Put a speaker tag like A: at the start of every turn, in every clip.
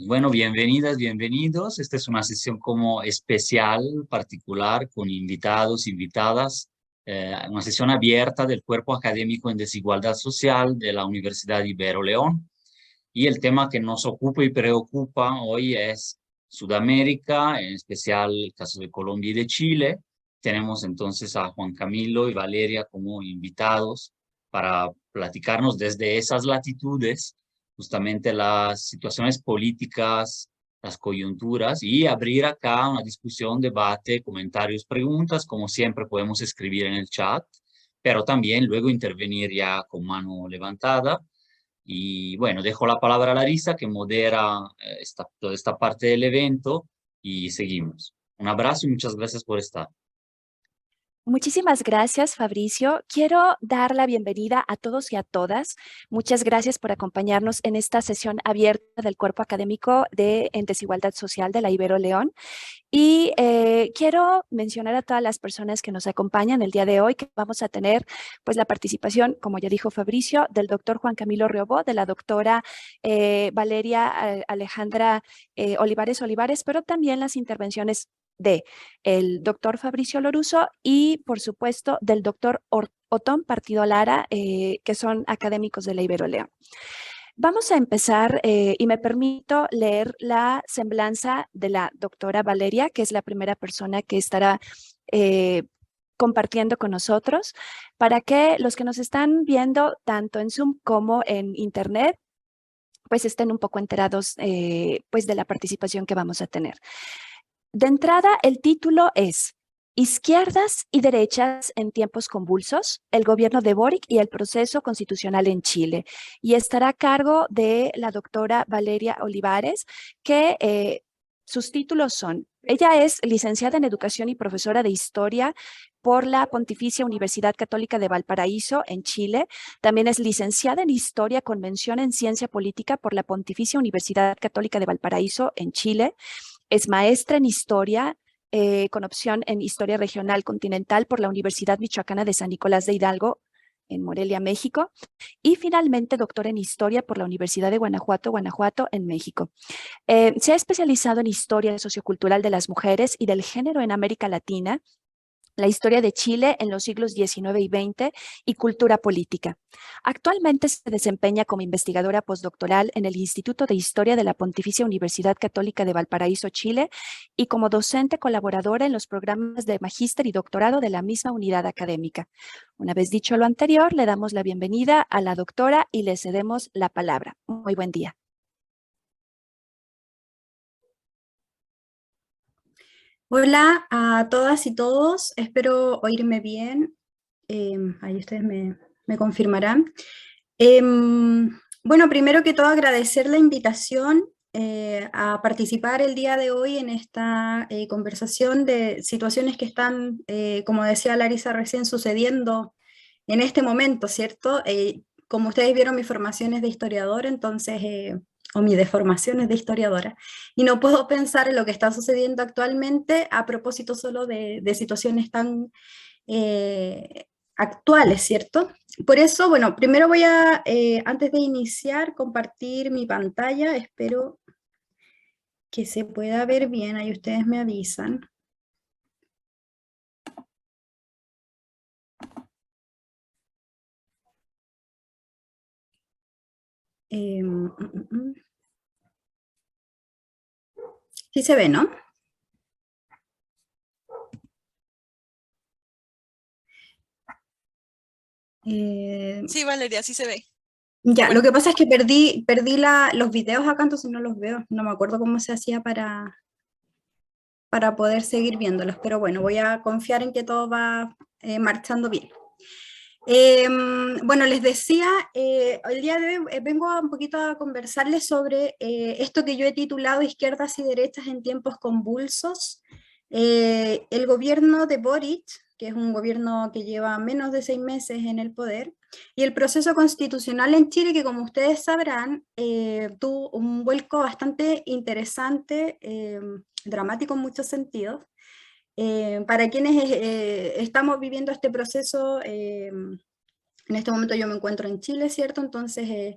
A: Bueno, bienvenidas, bienvenidos. Esta es una sesión como especial, particular, con invitados, invitadas, una sesión abierta del Cuerpo Académico en Desigualdad Social de la Universidad Ibero León. Y el tema que nos ocupa y preocupa hoy es Sudamérica, en especial el caso de Colombia y de Chile. Tenemos entonces a Juan Camilo y Valeria como invitados para platicarnos desde esas latitudes justamente las situaciones políticas, las coyunturas y abrir acá una discusión, debate, comentarios, preguntas, como siempre podemos escribir en el chat, pero también luego intervenir ya con mano levantada. Y bueno, dejo la palabra a Larisa que modera toda esta parte del evento y seguimos. Un abrazo y muchas gracias por estar.
B: Muchísimas gracias, Fabricio. Quiero dar la bienvenida a todos y a todas. Muchas gracias por acompañarnos en esta sesión abierta del Cuerpo Académico en Desigualdad Social de la Ibero León. Y quiero mencionar a todas las personas que nos acompañan el día de hoy, que vamos a tener pues la participación, como ya dijo Fabricio, del doctor Juan Camilo Riobó, de la doctora Valeria Alejandra Olivares, pero también las intervenciones de el doctor Fabricio Loruso y, por supuesto, del doctor Otón Partido Lara, que son académicos de la Ibero León. Vamos a empezar y me permito leer la semblanza de la doctora Valeria, que es la primera persona que estará compartiendo con nosotros, para que los que nos están viendo tanto en Zoom como en Internet, pues estén un poco enterados pues de la participación que vamos a tener. De entrada, el título es Izquierdas y derechas en tiempos convulsos, el gobierno de Boric y el proceso constitucional en Chile. Y estará a cargo de la doctora Valeria Olivares, que sus títulos son, ella es licenciada en Educación y profesora de Historia por la Pontificia Universidad Católica de Valparaíso en Chile. También es licenciada en Historia con mención en Ciencia Política por la Pontificia Universidad Católica de Valparaíso en Chile. Es maestra en Historia con opción en Historia Regional Continental por la Universidad Michoacana de San Nicolás de Hidalgo en Morelia, México. Y finalmente doctora en Historia por la Universidad de Guanajuato, en México. Se ha especializado en Historia Sociocultural de las Mujeres y del Género en América Latina, la historia de Chile en los siglos XIX y XX y cultura política. Actualmente se desempeña como investigadora postdoctoral en el Instituto de Historia de la Pontificia Universidad Católica de Valparaíso, Chile, y como docente colaboradora en los programas de magíster y doctorado de la misma unidad académica. Una vez dicho lo anterior, le damos la bienvenida a la doctora y le cedemos la palabra. Muy buen día.
C: Hola a todas y todos, espero oírme bien. Ahí ustedes me confirmarán. Bueno, primero que todo agradecer la invitación a participar el día de hoy en esta conversación de situaciones que están, como decía Larisa recién, sucediendo en este momento, ¿cierto? Como ustedes vieron, mi formación es de historiadora, entonces o mi deformación es de historiadora, y no puedo pensar en lo que está sucediendo actualmente a propósito solo de situaciones tan actuales, ¿cierto? Por eso, bueno, primero voy a, antes de iniciar, compartir mi pantalla, espero que se pueda ver bien, ahí ustedes me avisan. Sí se ve, ¿no?
D: Sí, Valeria, sí se ve.
C: Ya,
D: Bueno.
C: lo que pasa es que perdí los videos acá, entonces no los veo. No me acuerdo cómo se hacía para poder seguir viéndolos, pero bueno, voy a confiar en que todo va marchando bien. Bueno, les decía, el día de hoy vengo un poquito a conversarles sobre esto que yo he titulado Izquierdas y derechas en tiempos convulsos. El gobierno de Boric, que es un gobierno que lleva menos de 6 meses en el poder, y el proceso constitucional en Chile, que como ustedes sabrán, tuvo un vuelco bastante interesante, dramático en muchos sentidos. Para quienes estamos viviendo este proceso, en este momento yo me encuentro en Chile, ¿cierto? Entonces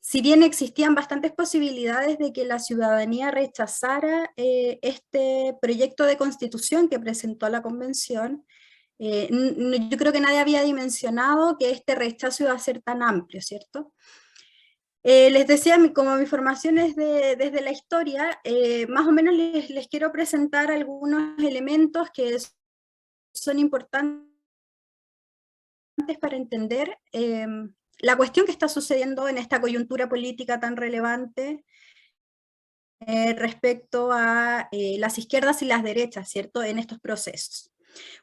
C: si bien existían bastantes posibilidades de que la ciudadanía rechazara este proyecto de constitución que presentó la convención, yo creo que nadie había dimensionado que este rechazo iba a ser tan amplio, ¿cierto? Les decía, como mi formación es desde la historia, más o menos les quiero presentar algunos elementos que son importantes para entender la cuestión que está sucediendo en esta coyuntura política tan relevante respecto a las izquierdas y las derechas, ¿cierto?, en estos procesos.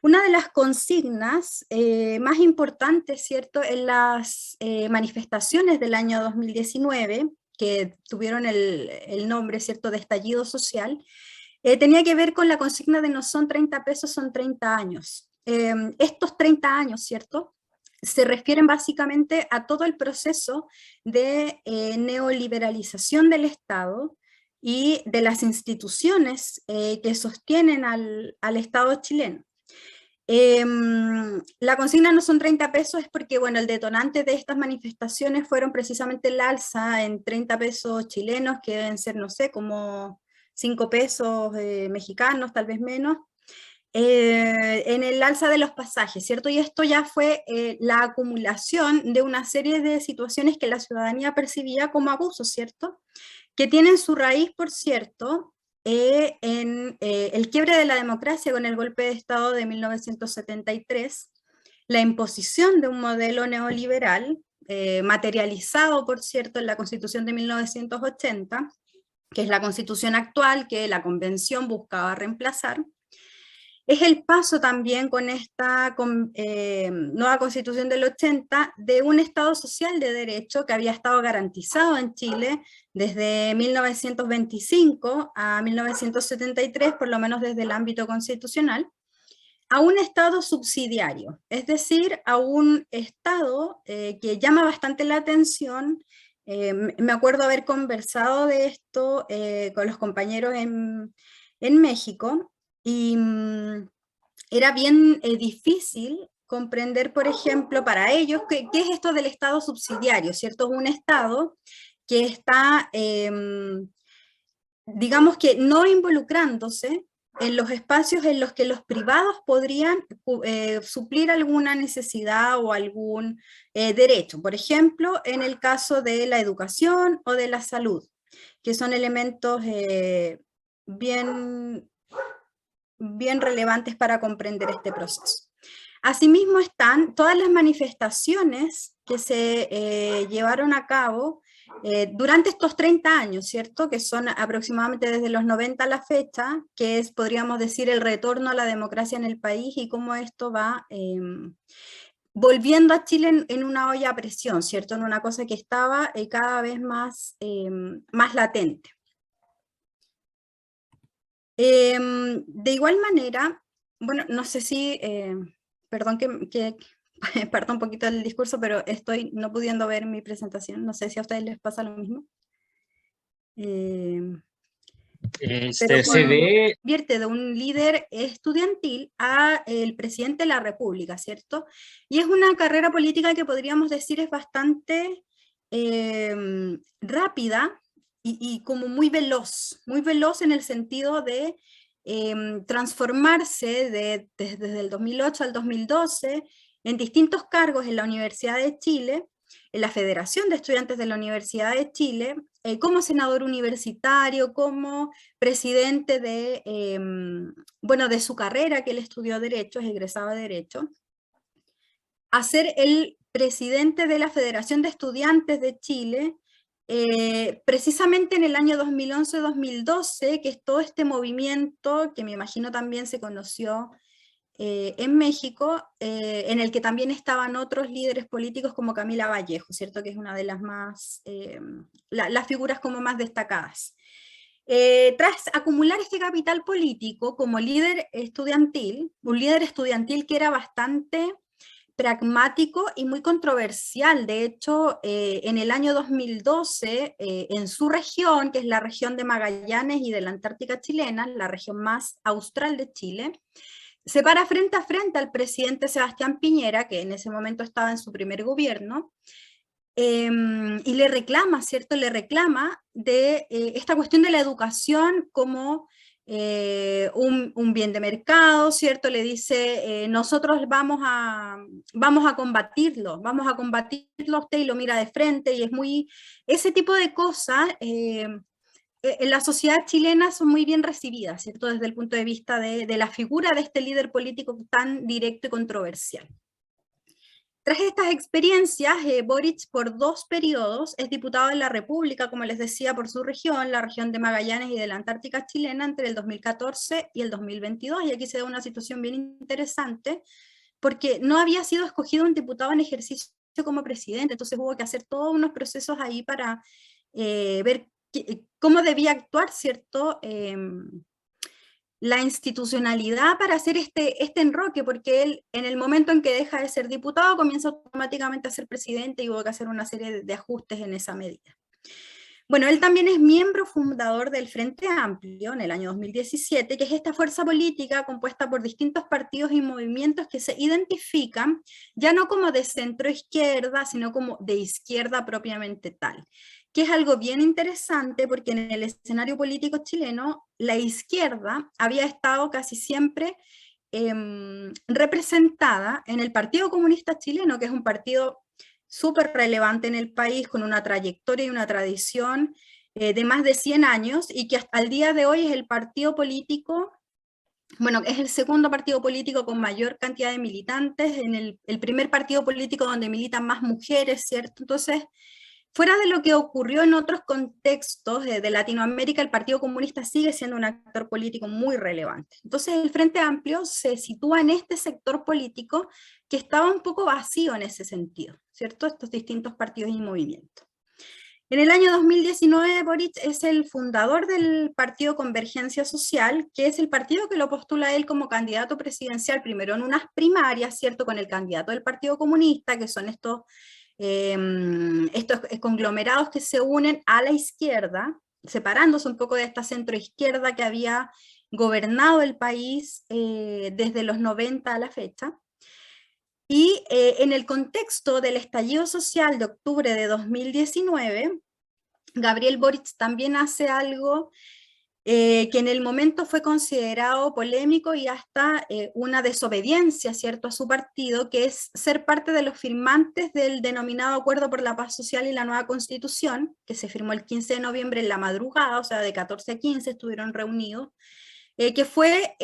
C: Una de las consignas más importantes, ¿cierto?, en las manifestaciones del año 2019, que tuvieron el nombre, ¿cierto?, de estallido social, tenía que ver con la consigna de no son 30 pesos, son 30 años. Estos 30 años, ¿cierto?, se refieren básicamente a todo el proceso de neoliberalización del Estado y de las instituciones que sostienen al Estado chileno. La consigna no son 30 pesos es porque, bueno, el detonante de estas manifestaciones fueron precisamente el alza en 30 pesos chilenos, que deben ser, no sé, como 5 pesos mexicanos, tal vez menos, en el alza de los pasajes, ¿cierto? Y esto ya fue la acumulación de una serie de situaciones que la ciudadanía percibía como abusos, ¿cierto? Que tienen su raíz, por cierto, en el quiebre de la democracia con el golpe de Estado de 1973, la imposición de un modelo neoliberal, materializado, por cierto, en la Constitución de 1980, que es la Constitución actual que la Convención buscaba reemplazar. Es el paso también con esta nueva Constitución del 80 de un Estado social de derecho que había estado garantizado en Chile desde 1925 a 1973, por lo menos desde el ámbito constitucional, a un Estado subsidiario, es decir, a un Estado que llama bastante la atención. Me acuerdo haber conversado de esto con los compañeros en México, y era bien difícil comprender, por ejemplo, para ellos, qué es esto del Estado subsidiario, ¿cierto? Es un Estado que está, digamos que no involucrándose en los espacios en los que los privados podrían suplir alguna necesidad o algún derecho. Por ejemplo, en el caso de la educación o de la salud, que son elementos bien relevantes para comprender este proceso. Asimismo están todas las manifestaciones que se llevaron a cabo durante estos 30 años, ¿cierto? Que son aproximadamente desde los 90 a la fecha, que es, podríamos decir, el retorno a la democracia en el país y cómo esto va volviendo a Chile en una olla a presión, ¿cierto? En una cosa que estaba cada vez más latente. De igual manera, bueno, no sé si, perdón que parta un poquito el discurso, pero estoy no pudiendo ver mi presentación, no sé si a ustedes les pasa lo mismo.
A: Se ve...
C: Vierte de un líder estudiantil a el presidente de la República, ¿cierto? Y es una carrera política que podríamos decir es bastante rápida, y como muy veloz en el sentido de transformarse desde el 2008 al 2012 en distintos cargos en la Universidad de Chile, en la Federación de Estudiantes de la Universidad de Chile, como senador universitario, como presidente de, de su carrera, que él estudió Derecho, es egresado de Derecho, a ser el presidente de la Federación de Estudiantes de Chile, precisamente en el año 2011-2012, que es todo este movimiento que me imagino también se conoció en México, en el que también estaban otros líderes políticos como Camila Vallejo, ¿cierto? Que es una de las más, las figuras como más destacadas. Tras acumular este capital político como líder estudiantil, un líder estudiantil que era bastante pragmático y muy controversial. De hecho, en el año 2012, en su región, que es la región de Magallanes y de la Antártica chilena, la región más austral de Chile, se para frente a frente al presidente Sebastián Piñera, que en ese momento estaba en su primer gobierno, y le reclama, ¿cierto? Le reclama de esta cuestión de la educación como un bien de mercado, ¿cierto? Le dice, nosotros vamos a combatirlo a usted y lo mira de frente, y es muy, ese tipo de cosas en la sociedad chilena son muy bien recibidas, ¿cierto? Desde el punto de vista de la figura de este líder político tan directo y controversial. Tras estas experiencias, Boric por 2 periodos es diputado de la República, como les decía, por su región, la región de Magallanes y de la Antártica chilena, entre el 2014 y el 2022, y aquí se da una situación bien interesante, porque no había sido escogido un diputado en ejercicio como presidente, entonces hubo que hacer todos unos procesos ahí para ver cómo debía actuar, ¿cierto?, la institucionalidad para hacer este enroque, porque él en el momento en que deja de ser diputado comienza automáticamente a ser presidente y hubo que hacer una serie de ajustes en esa medida. Bueno, él también es miembro fundador del Frente Amplio en el año 2017, que es esta fuerza política compuesta por distintos partidos y movimientos que se identifican ya no como de centro izquierda, sino como de izquierda propiamente tal, que es algo bien interesante porque en el escenario político chileno la izquierda había estado casi siempre representada en el Partido Comunista Chileno, que es un partido súper relevante en el país, con una trayectoria y una tradición de más de 100 años, y que hasta el día de hoy es el partido político, bueno, es el segundo partido político con mayor cantidad de militantes, en el primer partido político donde militan más mujeres, ¿cierto? Entonces, fuera de lo que ocurrió en otros contextos de Latinoamérica, el Partido Comunista sigue siendo un actor político muy relevante. Entonces el Frente Amplio se sitúa en este sector político que estaba un poco vacío en ese sentido, ¿cierto? Estos distintos partidos y movimientos. En el año 2019, Boric es el fundador del partido Convergencia Social, que es el partido que lo postula a él como candidato presidencial, primero en unas primarias, ¿cierto?, con el candidato del Partido Comunista, que son estos conglomerados que se unen a la izquierda, separándose un poco de esta centroizquierda que había gobernado el país desde los 90 a la fecha. Y en el contexto del estallido social de octubre de 2019, Gabriel Boric también hace algo que en el momento fue considerado polémico y hasta una desobediencia, ¿cierto?, a su partido, que es ser parte de los firmantes del denominado Acuerdo por la Paz Social y la Nueva Constitución, que se firmó el 15 de noviembre en la madrugada, o sea, de 14 a 15 estuvieron reunidos, que fue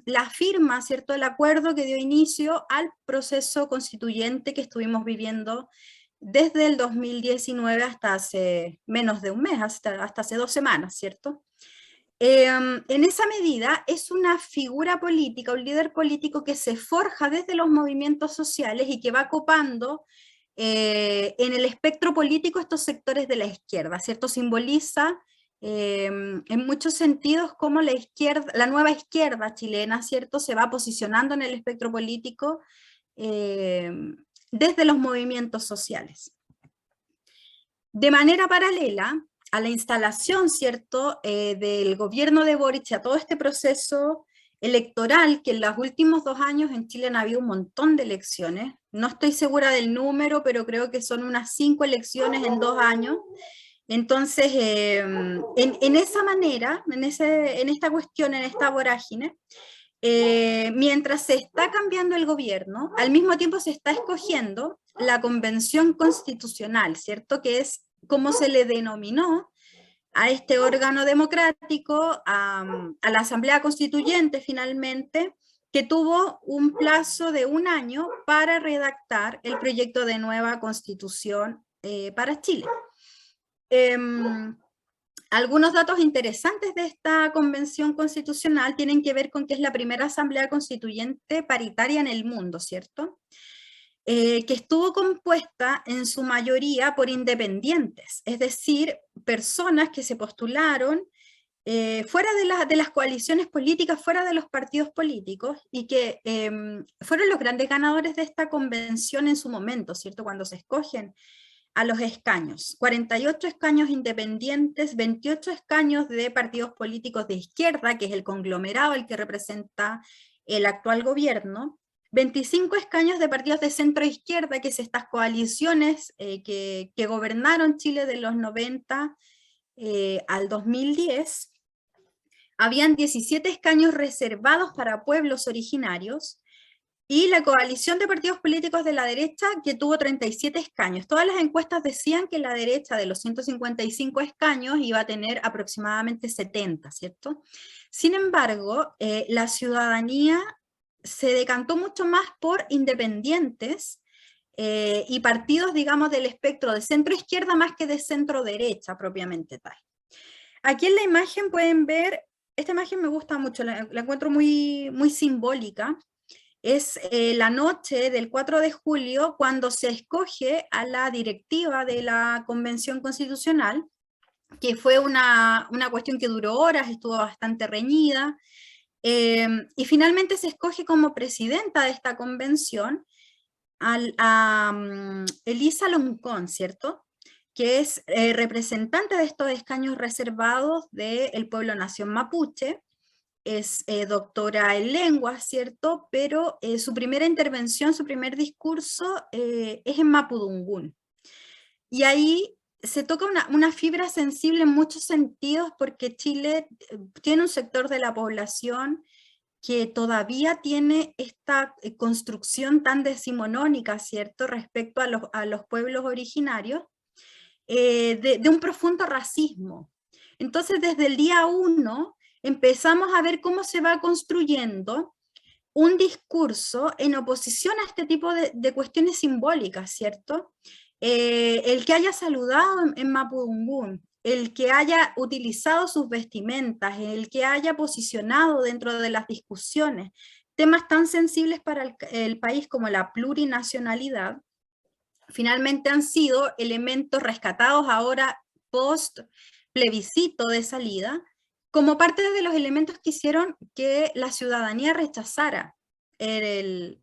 C: la firma, ¿cierto?, del acuerdo que dio inicio al proceso constituyente que estuvimos viviendo desde el 2019 hasta hace menos de un mes, hasta hace 2 semanas, ¿cierto? En esa medida es una figura política, un líder político que se forja desde los movimientos sociales y que va copando en el espectro político estos sectores de la izquierda, ¿cierto? Simboliza en muchos sentidos cómo la izquierda, la nueva izquierda chilena, ¿cierto?, se va posicionando en el espectro político desde los movimientos sociales. De manera paralela a la instalación, ¿cierto?, del gobierno de Boric, a todo este proceso electoral, que en los últimos 2 años en Chile han habido un montón de elecciones, no estoy segura del número, pero creo que son unas 5 elecciones en 2 años, entonces en esa manera, en esta cuestión, en esta vorágine, mientras se está cambiando el gobierno, al mismo tiempo se está escogiendo la Convención Constitucional, ¿cierto?, que es como se le denominó a este órgano democrático, a la Asamblea Constituyente finalmente, que tuvo un plazo de 1 año para redactar el proyecto de nueva Constitución para Chile. Algunos datos interesantes de esta convención constitucional tienen que ver con que es la primera asamblea constituyente paritaria en el mundo, ¿cierto? Que estuvo compuesta en su mayoría por independientes, es decir, personas que se postularon fuera de las coaliciones políticas, fuera de los partidos políticos, y que fueron los grandes ganadores de esta convención en su momento, ¿cierto? Cuando se escogen a los escaños, 48 escaños independientes, 28 escaños de partidos políticos de izquierda, que es el conglomerado el que representa el actual gobierno, 25 escaños de partidos de centro izquierda, que es estas coaliciones que gobernaron Chile de los 90 al 2010. Habían 17 escaños reservados para pueblos originarios, y la coalición de partidos políticos de la derecha, que tuvo 37 escaños. Todas las encuestas decían que la derecha, de los 155 escaños, iba a tener aproximadamente 70, ¿cierto? Sin embargo, la ciudadanía se decantó mucho más por independientes y partidos, digamos, del espectro de centro-izquierda más que de centro-derecha propiamente tal. Aquí en la imagen pueden ver, esta imagen me gusta mucho, la encuentro muy, muy simbólica. Es la noche del 4 de julio cuando se escoge a la directiva de la Convención Constitucional, que fue una cuestión que duró horas, estuvo bastante reñida, y finalmente se escoge como presidenta de esta convención a Elisa Loncón, ¿cierto? Que es representante de estos escaños reservados del pueblo nación mapuche. Es doctora en lengua, ¿cierto? Pero su primera intervención, su primer discurso es en mapudungún. Y ahí se toca una fibra sensible en muchos sentidos, porque Chile tiene un sector de la población que todavía tiene esta construcción tan decimonónica, ¿cierto? Respecto a los pueblos originarios, de un profundo racismo. Entonces, desde el día 1, empezamos a ver cómo se va construyendo un discurso en oposición a este tipo de cuestiones simbólicas, ¿cierto? El que haya saludado en mapudungún, el que haya utilizado sus vestimentas, el que haya posicionado dentro de las discusiones temas tan sensibles para el país como la plurinacionalidad, finalmente han sido elementos rescatados ahora post plebiscito de salida, como parte de los elementos que hicieron que la ciudadanía rechazara el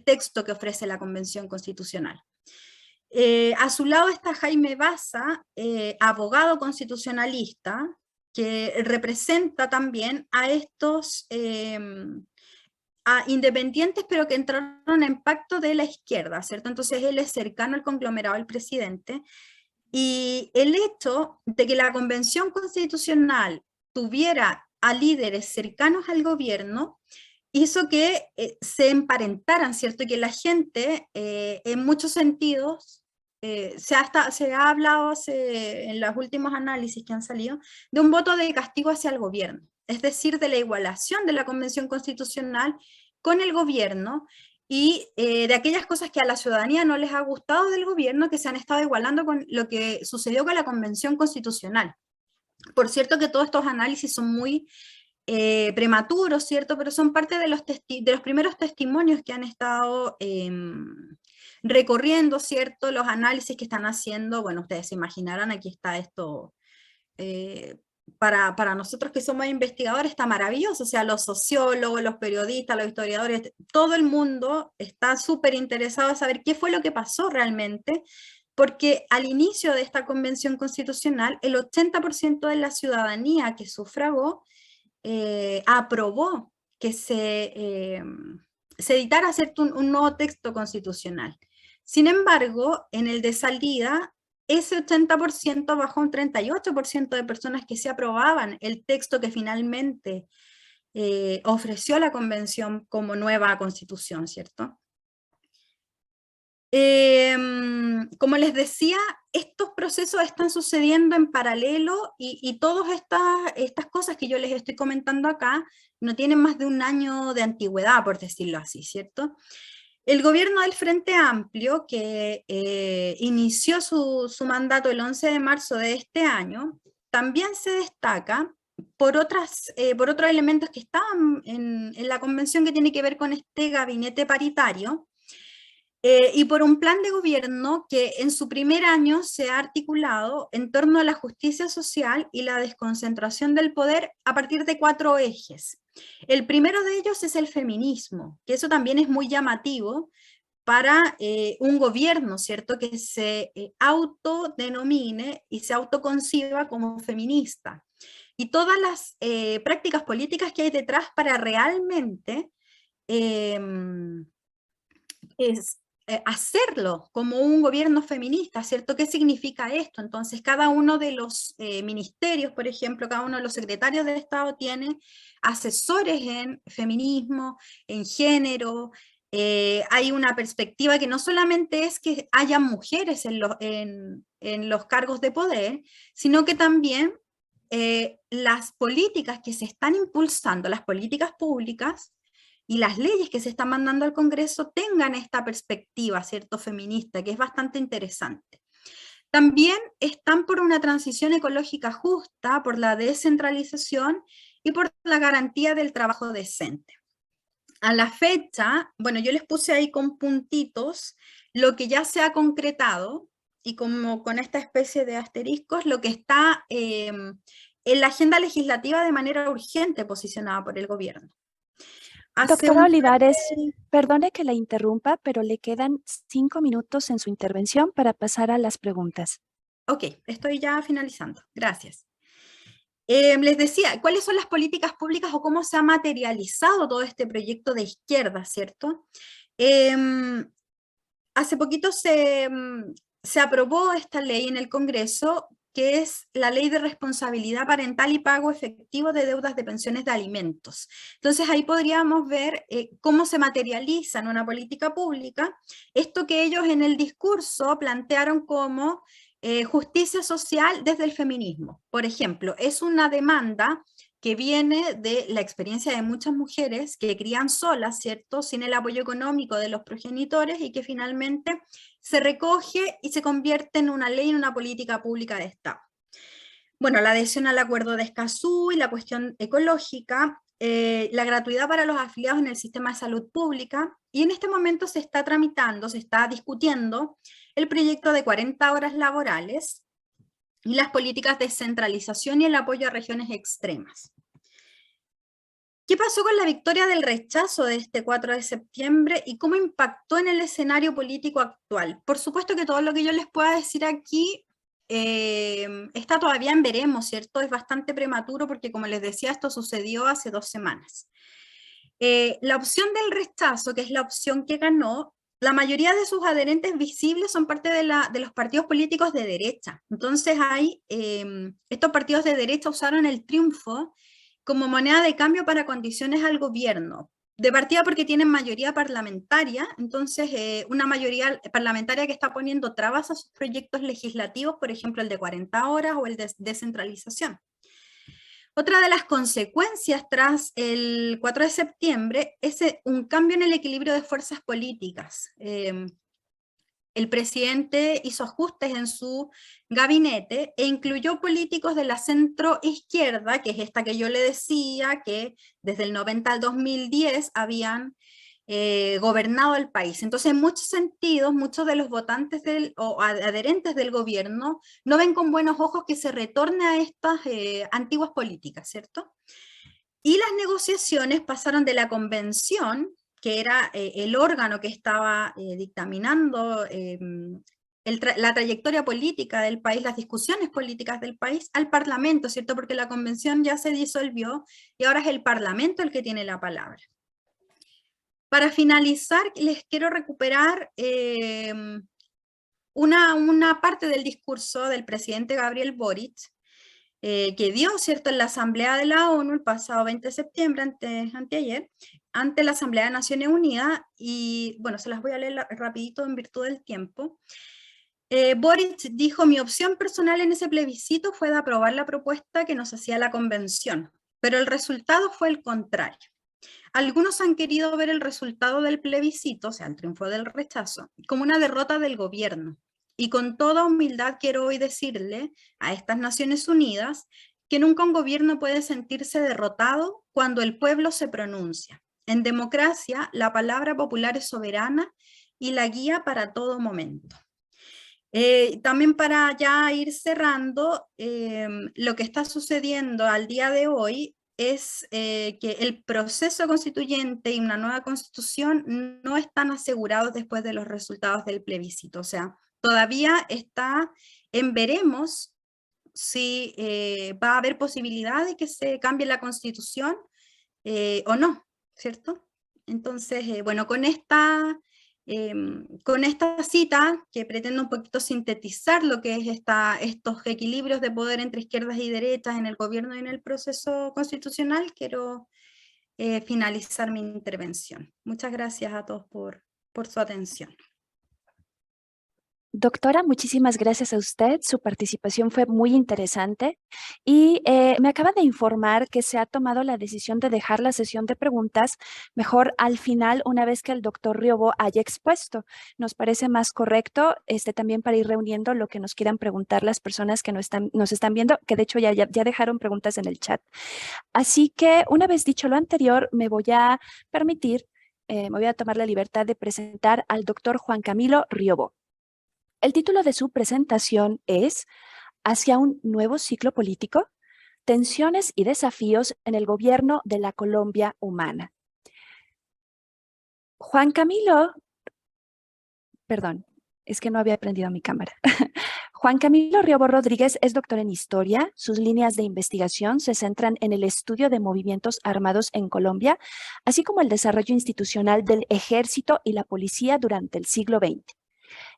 C: texto que ofrece la Convención Constitucional. A su lado está Jaime Baza, abogado constitucionalista, que representa también a estos a independientes, pero que entraron en pacto de la izquierda, ¿cierto? Entonces él es cercano al conglomerado del presidente, y el hecho de que la Convención Constitucional tuviera a líderes cercanos al gobierno hizo que se emparentaran, ¿cierto? Y que la gente, en muchos sentidos, se ha hablado en los últimos análisis que han salido, de un voto de castigo hacia el gobierno, es decir, de la igualación de la Convención Constitucional con el gobierno, y de aquellas cosas que a la ciudadanía no les ha gustado del gobierno, que se han estado igualando con lo que sucedió con la Convención Constitucional. Por cierto que todos estos análisis son muy prematuros, ¿cierto? Pero son parte de los primeros testimonios que han estado recorriendo, ¿cierto? Los análisis que están haciendo, bueno, ustedes se imaginarán, aquí está esto, para nosotros que somos investigadores está maravilloso, o sea, los sociólogos, los periodistas, los historiadores, todo el mundo está súper interesado en saber qué fue lo que pasó realmente, porque al inicio de esta Convención Constitucional, el 80% de la ciudadanía que sufragó aprobó que se editara, ¿cierto?, un nuevo texto constitucional. Sin embargo, en el de salida, ese 80% bajó a un 38% de personas que se aprobaban el texto que finalmente ofreció la Convención como nueva Constitución, ¿cierto? Como les decía, estos procesos están sucediendo en paralelo, y todas estas cosas que yo les estoy comentando acá no tienen más de un año de antigüedad, por decirlo así, ¿cierto? El gobierno del Frente Amplio, que inició su mandato el 11 de marzo de este año, también se destaca por otros elementos que estaban en la convención, que tiene que ver con este gabinete paritario, y por un plan de gobierno que en su primer año se ha articulado en torno a la justicia social y la desconcentración del poder a partir de 4 ejes. El primero de ellos es el feminismo, que eso también es muy llamativo para un gobierno, ¿cierto?, que se autodenomine y se autoconciba como feminista. Y todas las prácticas políticas que hay detrás para realmente hacerlo como un gobierno feminista, ¿cierto? ¿Qué significa esto? Entonces, cada uno de los ministerios, por ejemplo, cada uno de los secretarios de Estado tiene asesores en feminismo, en género. Hay una perspectiva que no solamente es que haya mujeres en los cargos de poder, sino que también las políticas que se están impulsando, las políticas públicas, y las leyes que se están mandando al Congreso tengan esta perspectiva, ¿cierto?, feminista, que es bastante interesante. También están por una transición ecológica justa, por la descentralización y por la garantía del trabajo decente. A la fecha, bueno, yo les puse ahí con puntitos lo que ya se ha concretado, y como con esta especie de asteriscos, lo que está en la agenda legislativa de manera urgente posicionada por el gobierno.
B: Doctora Olivares, perdone que la interrumpa, pero le quedan 5 minutos en su intervención para pasar a las preguntas.
C: Ok, estoy ya finalizando. Gracias. Les decía, ¿cuáles son las políticas públicas o cómo se ha materializado todo este proyecto de izquierda, ¿cierto? Hace poquito se aprobó esta ley en el Congreso, que es la Ley de Responsabilidad Parental y Pago Efectivo de Deudas de Pensiones de Alimentos. Entonces ahí podríamos ver cómo se materializa en una política pública esto que ellos en el discurso plantearon como justicia social desde el feminismo. Por ejemplo, es una demanda que viene de la experiencia de muchas mujeres que crían solas, ¿cierto?, sin el apoyo económico de los progenitores, y que finalmente se recoge y se convierte en una ley, en una política pública de Estado. Bueno, la adhesión al acuerdo de Escazú y la cuestión ecológica, la gratuidad para los afiliados en el sistema de salud pública, y en este momento se está tramitando, se está discutiendo el proyecto de 40 horas laborales, y las políticas de centralización y el apoyo a regiones extremas. ¿Qué pasó con la victoria del rechazo de este 4 de septiembre y cómo impactó en el escenario político actual? Por supuesto que todo lo que yo les pueda decir aquí está todavía en veremos, ¿cierto? Es bastante prematuro porque, como les decía, esto sucedió hace 2 semanas. La opción del rechazo, que es la opción que ganó, la mayoría de sus adherentes visibles son parte de los partidos políticos de derecha. Entonces estos partidos de derecha usaron el triunfo como moneda de cambio para condiciones al gobierno. De partida porque tienen mayoría parlamentaria, entonces una mayoría parlamentaria que está poniendo trabas a sus proyectos legislativos, por ejemplo el de 40 horas o el de descentralización. Otra de las consecuencias tras el 4 de septiembre es un cambio en el equilibrio de fuerzas políticas. El presidente hizo ajustes en su gabinete e incluyó políticos de la centro-izquierda, que es esta que yo le decía, que desde el 90 al 2010 habían gobernado el país. Entonces, en muchos sentidos, muchos de los votantes o adherentes del gobierno no ven con buenos ojos que se retorne a estas antiguas políticas, ¿cierto? Y las negociaciones pasaron de la convención, que era el órgano que estaba dictaminando la trayectoria política del país, las discusiones políticas del país, al Parlamento, ¿cierto? Porque la convención ya se disolvió y ahora es el Parlamento el que tiene la palabra. Para finalizar, les quiero recuperar una parte del discurso del presidente Gabriel Boric, que dio, ¿cierto?, en la Asamblea de la ONU el pasado 20 de septiembre, anteayer, ante la Asamblea de Naciones Unidas, y bueno, se las voy a leer rapidito en virtud del tiempo. Boric dijo: mi opción personal en ese plebiscito fue de aprobar la propuesta que nos hacía la convención, pero el resultado fue el contrario. Algunos han querido ver el resultado del plebiscito, o sea, el triunfo del rechazo, como una derrota del gobierno. Y con toda humildad quiero hoy decirle a estas Naciones Unidas que nunca un gobierno puede sentirse derrotado cuando el pueblo se pronuncia. En democracia, la palabra popular es soberana y la guía para todo momento. También para ya ir cerrando, lo que está sucediendo al día de hoy es que el proceso constituyente y una nueva constitución no están asegurados después de los resultados del plebiscito. O sea, todavía está en veremos si va a haber posibilidad de que se cambie la constitución o no, ¿cierto? Entonces, bueno, con esta Con esta cita, que pretende un poquito sintetizar lo que es estos equilibrios de poder entre izquierdas y derechas en el gobierno y en el proceso constitucional, quiero finalizar mi intervención. Muchas gracias a todos por su atención.
B: Doctora, muchísimas gracias a usted. Su participación fue muy interesante y me acaba de informar que se ha tomado la decisión de dejar la sesión de preguntas mejor al final, una vez que el doctor Riobó haya expuesto. Nos parece más correcto también para ir reuniendo lo que nos quieran preguntar las personas que nos están viendo, que de hecho ya dejaron preguntas en el chat. Así que una vez dicho lo anterior, me voy a permitir, me voy a tomar la libertad de presentar al doctor Juan Camilo Riobó. El título de su presentación es Hacia un nuevo ciclo político, tensiones y desafíos en el gobierno de la Colombia humana. Juan Camilo, perdón, es que no había prendido mi cámara. Juan Camilo Riobó Rodríguez es doctor en Historia. Sus líneas de investigación se centran en el estudio de movimientos armados en Colombia, así como el desarrollo institucional del ejército y la policía durante el siglo XX.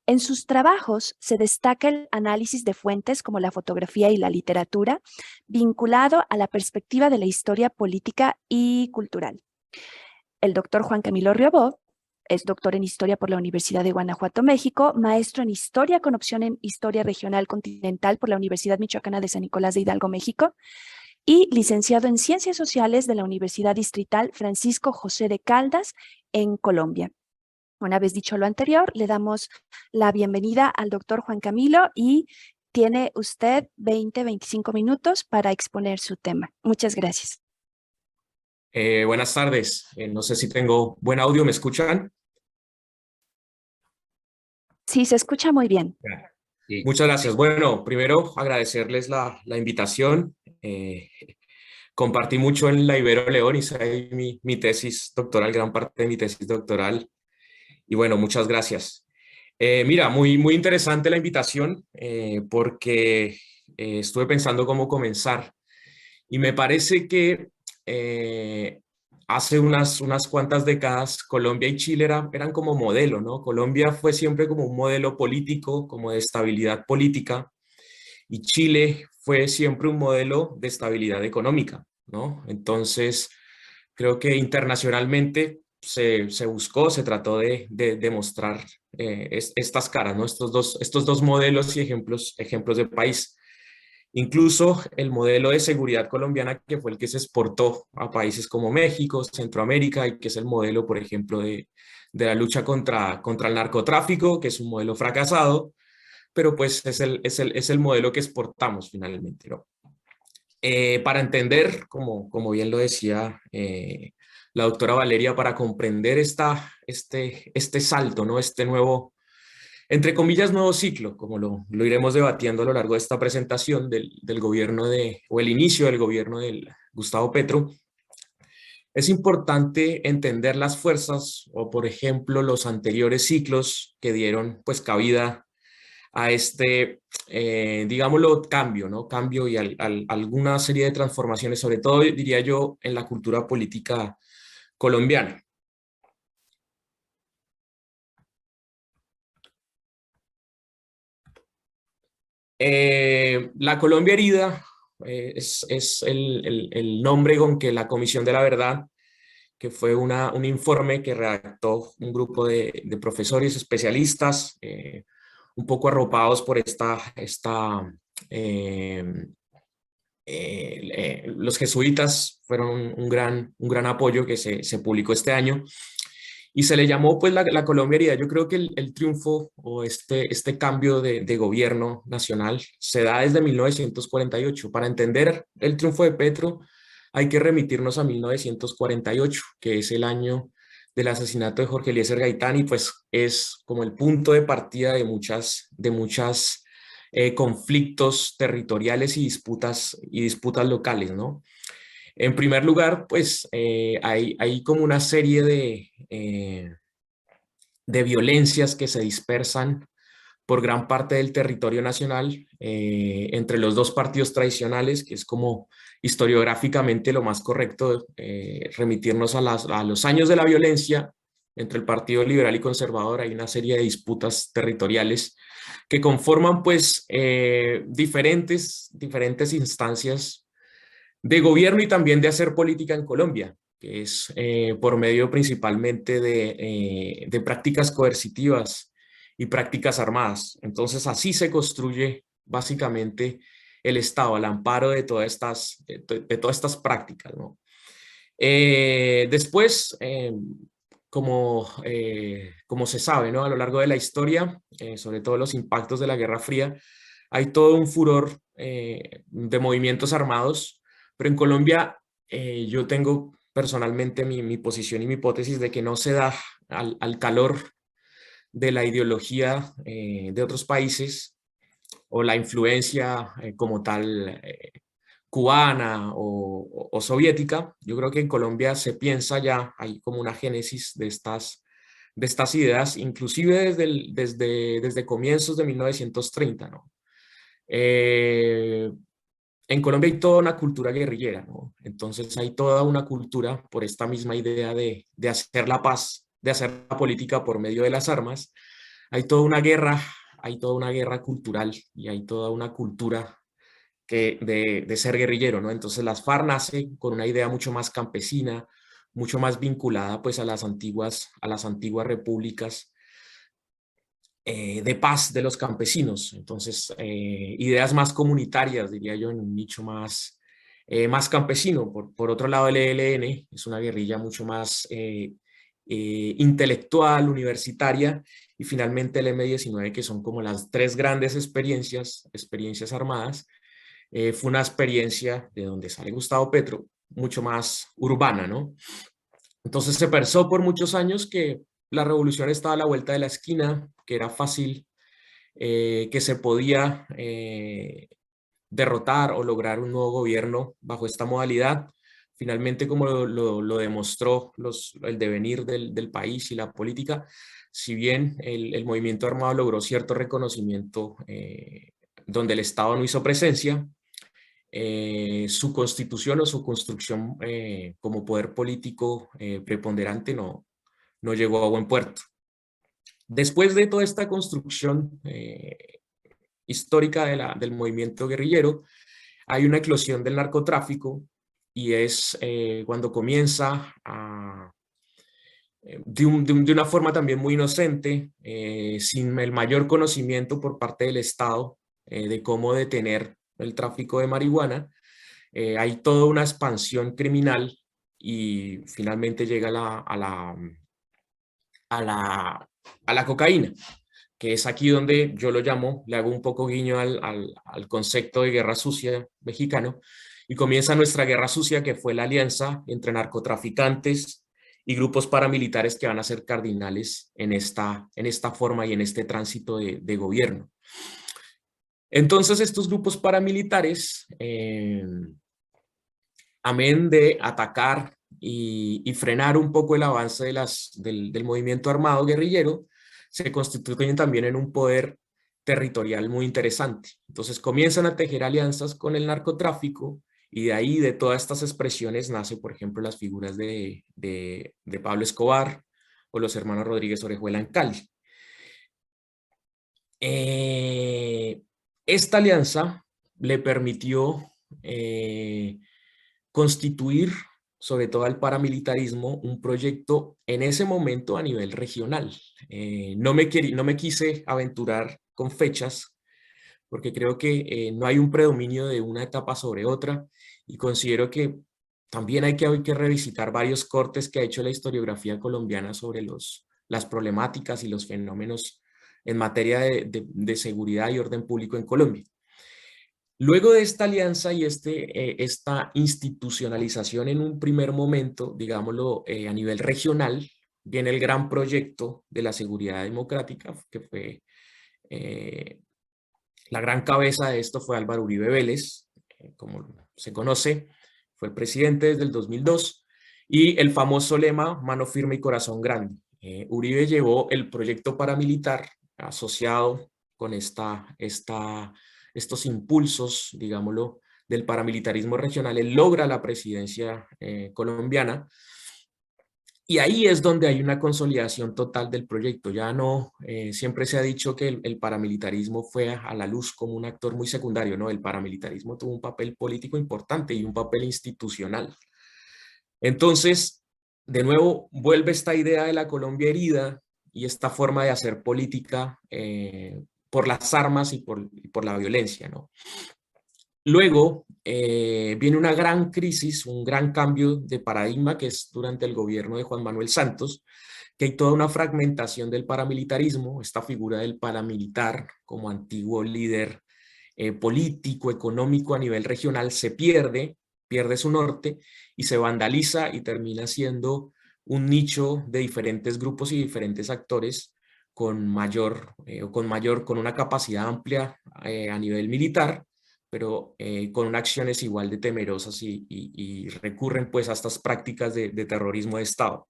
B: En sus trabajos se destaca el análisis de fuentes como la fotografía y la literatura, vinculado a la perspectiva de la historia política y cultural. El doctor Juan Camilo Riobó es doctor en Historia por la Universidad de Guanajuato, México, maestro en Historia con opción en Historia Regional Continental por la Universidad Michoacana de San Nicolás de Hidalgo, México, y licenciado en Ciencias Sociales de la Universidad Distrital Francisco José de Caldas en Colombia. Una vez dicho lo anterior, le damos la bienvenida al doctor Juan Camilo y tiene usted 20-25 minutos para exponer su tema. Muchas gracias.
E: Buenas tardes. No sé si tengo buen audio. ¿Me escuchan?
B: Sí, se escucha muy bien.
A: Sí.
E: Muchas gracias. Bueno, primero agradecerles la invitación. Compartí mucho en la Ibero León, hice mi tesis doctoral, gran parte de mi tesis doctoral. Y bueno, muchas gracias. Mira, muy interesante la invitación porque estuve pensando cómo comenzar. Y me parece que hace unas cuantas décadas Colombia y Chile eran como modelo, ¿no? Colombia fue siempre como un modelo político, como de estabilidad política, y Chile fue siempre un modelo de estabilidad económica, ¿no? Entonces, creo que internacionalmente se buscó, se trató de demostrar estas caras, ¿no? Estos dos modelos y ejemplos de país. Incluso el modelo de seguridad colombiana, que fue el que se exportó a países como México, Centroamérica, y que es el modelo, por ejemplo, de la lucha contra el narcotráfico, que es un modelo fracasado, pero pues es el modelo que exportamos finalmente, ¿no? Para entender, como bien lo decía la doctora Valeria, para comprender este salto, ¿no? Este nuevo, entre comillas, nuevo ciclo, como lo iremos debatiendo a lo largo de esta presentación del gobierno o el inicio del gobierno de Gustavo Petro, es importante entender las fuerzas o, por ejemplo, los anteriores ciclos que dieron pues cabida a digámoslo, cambio, ¿no? Cambio y alguna serie de transformaciones, sobre todo, diría yo, en la cultura política colombiana. La Colombia herida es el nombre con que la Comisión de la Verdad, que fue un informe que redactó un grupo de profesores especialistas, un poco arropados por los jesuitas fueron un gran apoyo que se publicó este año, y se le llamó pues la Colombia herida. Yo creo que el triunfo o este cambio de gobierno nacional se da desde 1948. Para entender el triunfo de Petro hay que remitirnos a 1948, que es el año del asesinato de Jorge Eliezer Gaitán, y pues es como el punto de partida de muchas conflictos territoriales y disputas locales, ¿no? En primer lugar, pues hay como una serie de violencias que se dispersan por gran parte del territorio nacional entre los dos partidos tradicionales, que es como historiográficamente lo más correcto, remitirnos a los años de la violencia entre el Partido Liberal y Conservador. Hay una serie de disputas territoriales que conforman pues diferentes instancias de gobierno y también de hacer política en Colombia, que es por medio principalmente de prácticas coercitivas y prácticas armadas. Entonces así se construye básicamente el Estado, al amparo de todas estas prácticas, ¿no? Después, como se sabe, ¿no? A lo largo de la historia, sobre todo los impactos de la Guerra Fría, hay todo un furor de movimientos armados, pero en Colombia yo tengo personalmente mi posición y mi hipótesis de que no se da al calor de la ideología de otros países o la influencia como tal cubana o soviética. Yo creo que en Colombia se piensa ya, hay como una génesis de estas ideas, inclusive desde comienzos de 1930, ¿no? En Colombia hay toda una cultura guerrillera, ¿no? Entonces hay toda una cultura por esta misma idea de hacer la paz, de hacer la política por medio de las armas. Hay toda una guerra cultural y hay toda una cultura de ser guerrillero, ¿no? Entonces las FARC nace con una idea mucho más campesina, mucho más vinculada pues a las antiguas repúblicas de paz de los campesinos. Entonces ideas más comunitarias, diría yo, en un nicho más campesino. Por otro lado, el ELN es una guerrilla mucho más intelectual, universitaria, y finalmente el M-19, que son como las tres grandes experiencias armadas. Fue una experiencia de donde sale Gustavo Petro, mucho más urbana, ¿no? Entonces se pensó por muchos años que la revolución estaba a la vuelta de la esquina, que era fácil, que se podía derrotar o lograr un nuevo gobierno bajo esta modalidad. Finalmente, como lo demostró el devenir del país y la política, si bien el movimiento armado logró cierto reconocimiento donde el Estado no hizo presencia, su constitución o su construcción como poder político preponderante no llegó a buen puerto. Después de toda esta construcción histórica del movimiento guerrillero, hay una eclosión del narcotráfico, y es cuando comienza de una forma también muy inocente, sin el mayor conocimiento por parte del Estado de cómo detener el tráfico de marihuana. Hay toda una expansión criminal y finalmente llega a la cocaína, que es aquí donde yo lo llamo, le hago un poco guiño al concepto de guerra sucia mexicano, y comienza nuestra guerra sucia, que fue la alianza entre narcotraficantes y grupos paramilitares que van a ser cardinales en esta forma y en este tránsito de gobierno. Entonces estos grupos paramilitares, amén de atacar y frenar un poco el avance del movimiento armado guerrillero, se constituyen también en un poder territorial muy interesante. Entonces comienzan a tejer alianzas con el narcotráfico, y de ahí, de todas estas expresiones, nace, por ejemplo, las figuras de Pablo Escobar o los hermanos Rodríguez Orejuela en Cali. Esta alianza le permitió constituir, sobre todo al paramilitarismo, un proyecto en ese momento a nivel regional. No me quise aventurar con fechas, porque creo que no hay un predominio de una etapa sobre otra, y considero que también hay que revisitar varios cortes que ha hecho la historiografía colombiana sobre las problemáticas y los fenómenos en materia de seguridad y orden público en Colombia. Luego de esta alianza y esta institucionalización en un primer momento, digámoslo, a nivel regional, viene el gran proyecto de la seguridad democrática, que fue la gran cabeza de esto fue Álvaro Uribe Vélez, como se conoce, fue el presidente desde el 2002, y el famoso lema, mano firme y corazón grande. Uribe llevó el proyecto paramilitar asociado con estos impulsos, digámoslo, del paramilitarismo regional. Él logra la presidencia colombiana, Y ahí es donde hay una consolidación total del proyecto. Ya no, siempre se ha dicho que el paramilitarismo fue a la luz como un actor muy secundario, ¿no? El paramilitarismo tuvo un papel político importante y un papel institucional. Entonces, de nuevo, vuelve esta idea de la Colombia herida y esta forma de hacer política por las armas y por la violencia, ¿no? Luego viene una gran crisis, un gran cambio de paradigma que es durante el gobierno de Juan Manuel Santos, que hay toda una fragmentación del paramilitarismo, esta figura del paramilitar como antiguo líder político, económico a nivel regional se pierde su norte y se vandaliza y termina siendo un nicho de diferentes grupos y diferentes actores con con una capacidad amplia a nivel militar, pero con unas acciones igual de temerosas y recurren pues a estas prácticas de terrorismo de Estado.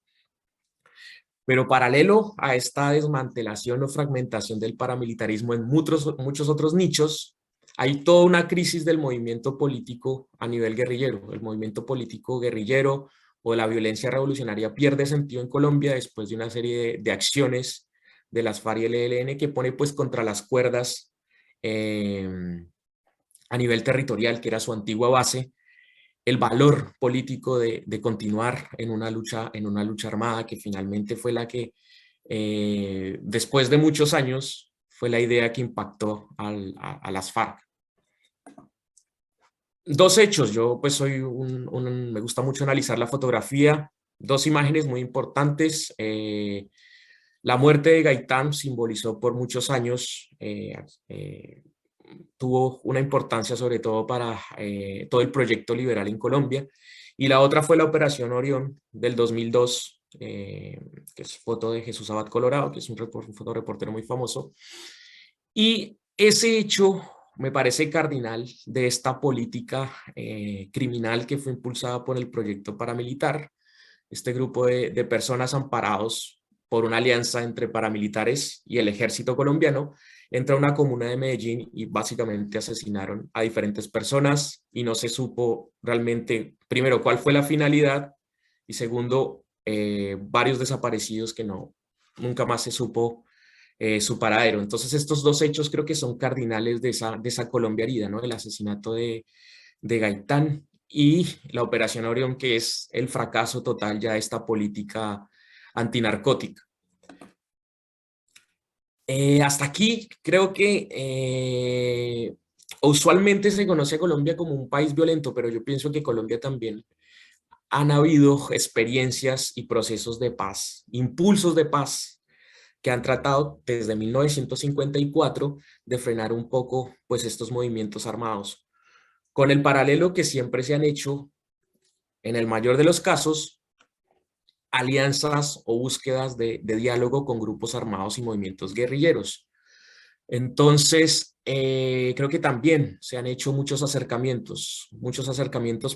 E: Pero paralelo a esta desmantelación o fragmentación del paramilitarismo en muchos otros nichos, hay toda una crisis del movimiento político a nivel guerrillero. El movimiento político guerrillero o la violencia revolucionaria pierde sentido en Colombia después de una serie de acciones de las FARC y el ELN que pone pues contra las cuerdas a nivel territorial, que era su antigua base, el valor político de continuar en una lucha armada, que finalmente fue la que, después de muchos años, fue la idea que impactó a las FARC. Dos hechos, yo pues me gusta mucho analizar la fotografía, dos imágenes muy importantes. La muerte de Gaitán simbolizó por muchos años, tuvo una importancia sobre todo para todo el proyecto liberal en Colombia, y la otra fue la Operación Orión del 2002, que es foto de Jesús Abad Colorado, que es un fotoreportero muy famoso, y ese hecho me parece cardinal de esta política criminal que fue impulsada por el proyecto paramilitar, este grupo de personas amparados por una alianza entre paramilitares y el ejército colombiano, entra a una comuna de Medellín y básicamente asesinaron a diferentes personas y no se supo realmente, primero, cuál fue la finalidad y segundo, varios desaparecidos que nunca más se supo su paradero. Entonces estos dos hechos creo que son cardinales de esa Colombia herida, ¿no? El asesinato de Gaitán y la Operación Orión, que es el fracaso total ya de esta política antinarcótica. Hasta aquí creo que usualmente se conoce a Colombia como un país violento, pero yo pienso que Colombia también han habido experiencias y procesos de paz, impulsos de paz que han tratado desde 1954 de frenar un poco pues estos movimientos armados, con el paralelo que siempre se han hecho, en el mayor de los casos, alianzas o búsquedas de diálogo con grupos armados y movimientos guerrilleros. Entonces, creo que también se han hecho muchos acercamientos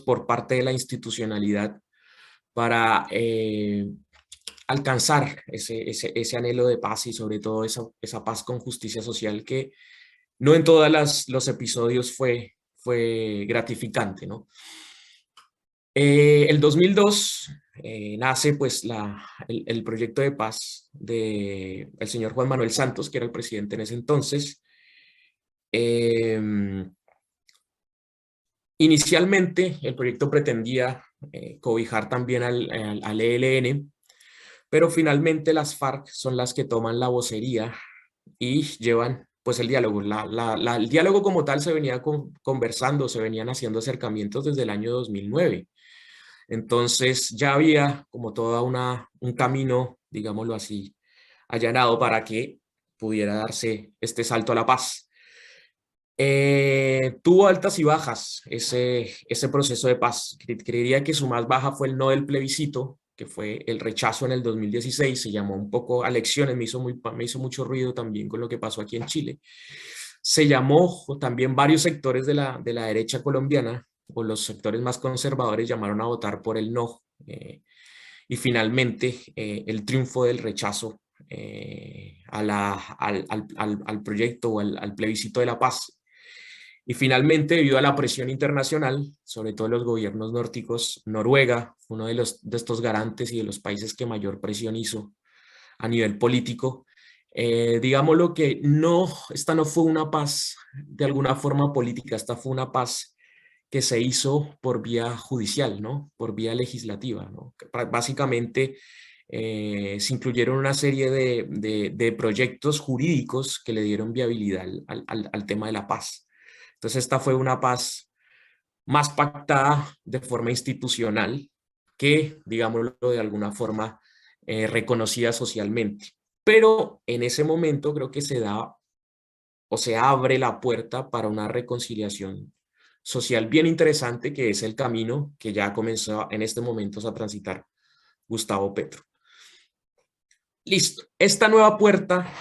E: por parte de la institucionalidad para alcanzar ese anhelo de paz y sobre todo esa paz con justicia social que no en todos los episodios fue gratificante, ¿no? El 2002 nace pues el proyecto de paz del señor Juan Manuel Santos, que era el presidente en ese entonces. Inicialmente el proyecto pretendía cobijar también al ELN, pero finalmente las FARC son las que toman la vocería y llevan pues el diálogo. El diálogo como tal se venía conversando, se venían haciendo acercamientos desde el año 2009. Entonces ya había como todo un camino, digámoslo así, allanado para que pudiera darse este salto a la paz. Tuvo altas y bajas ese proceso de paz. Creería que su más baja fue el no del plebiscito, que fue el rechazo en el 2016, se llamó un poco a elecciones, me hizo mucho ruido también con lo que pasó aquí en Chile. Se llamó también varios sectores de la derecha colombiana, o los sectores más conservadores llamaron a votar por el no, y finalmente el triunfo del rechazo al proyecto o al plebiscito de la paz. Y finalmente, debido a la presión internacional, sobre todo los gobiernos nórdicos, Noruega, uno de estos garantes y de los países que mayor presión hizo a nivel político, digámoslo que esta no fue una paz de alguna forma política, esta fue una paz que se hizo por vía judicial, ¿no? Por vía legislativa, ¿no? Básicamente se incluyeron una serie de proyectos jurídicos que le dieron viabilidad al tema de la paz. Entonces esta fue una paz más pactada de forma institucional que, digámoslo de alguna forma, reconocida socialmente. Pero en ese momento creo que se da o se abre la puerta para una reconciliación social bien interesante, que es el camino que ya comenzó en este momento a transitar Gustavo Petro. Listo, esta nueva puerta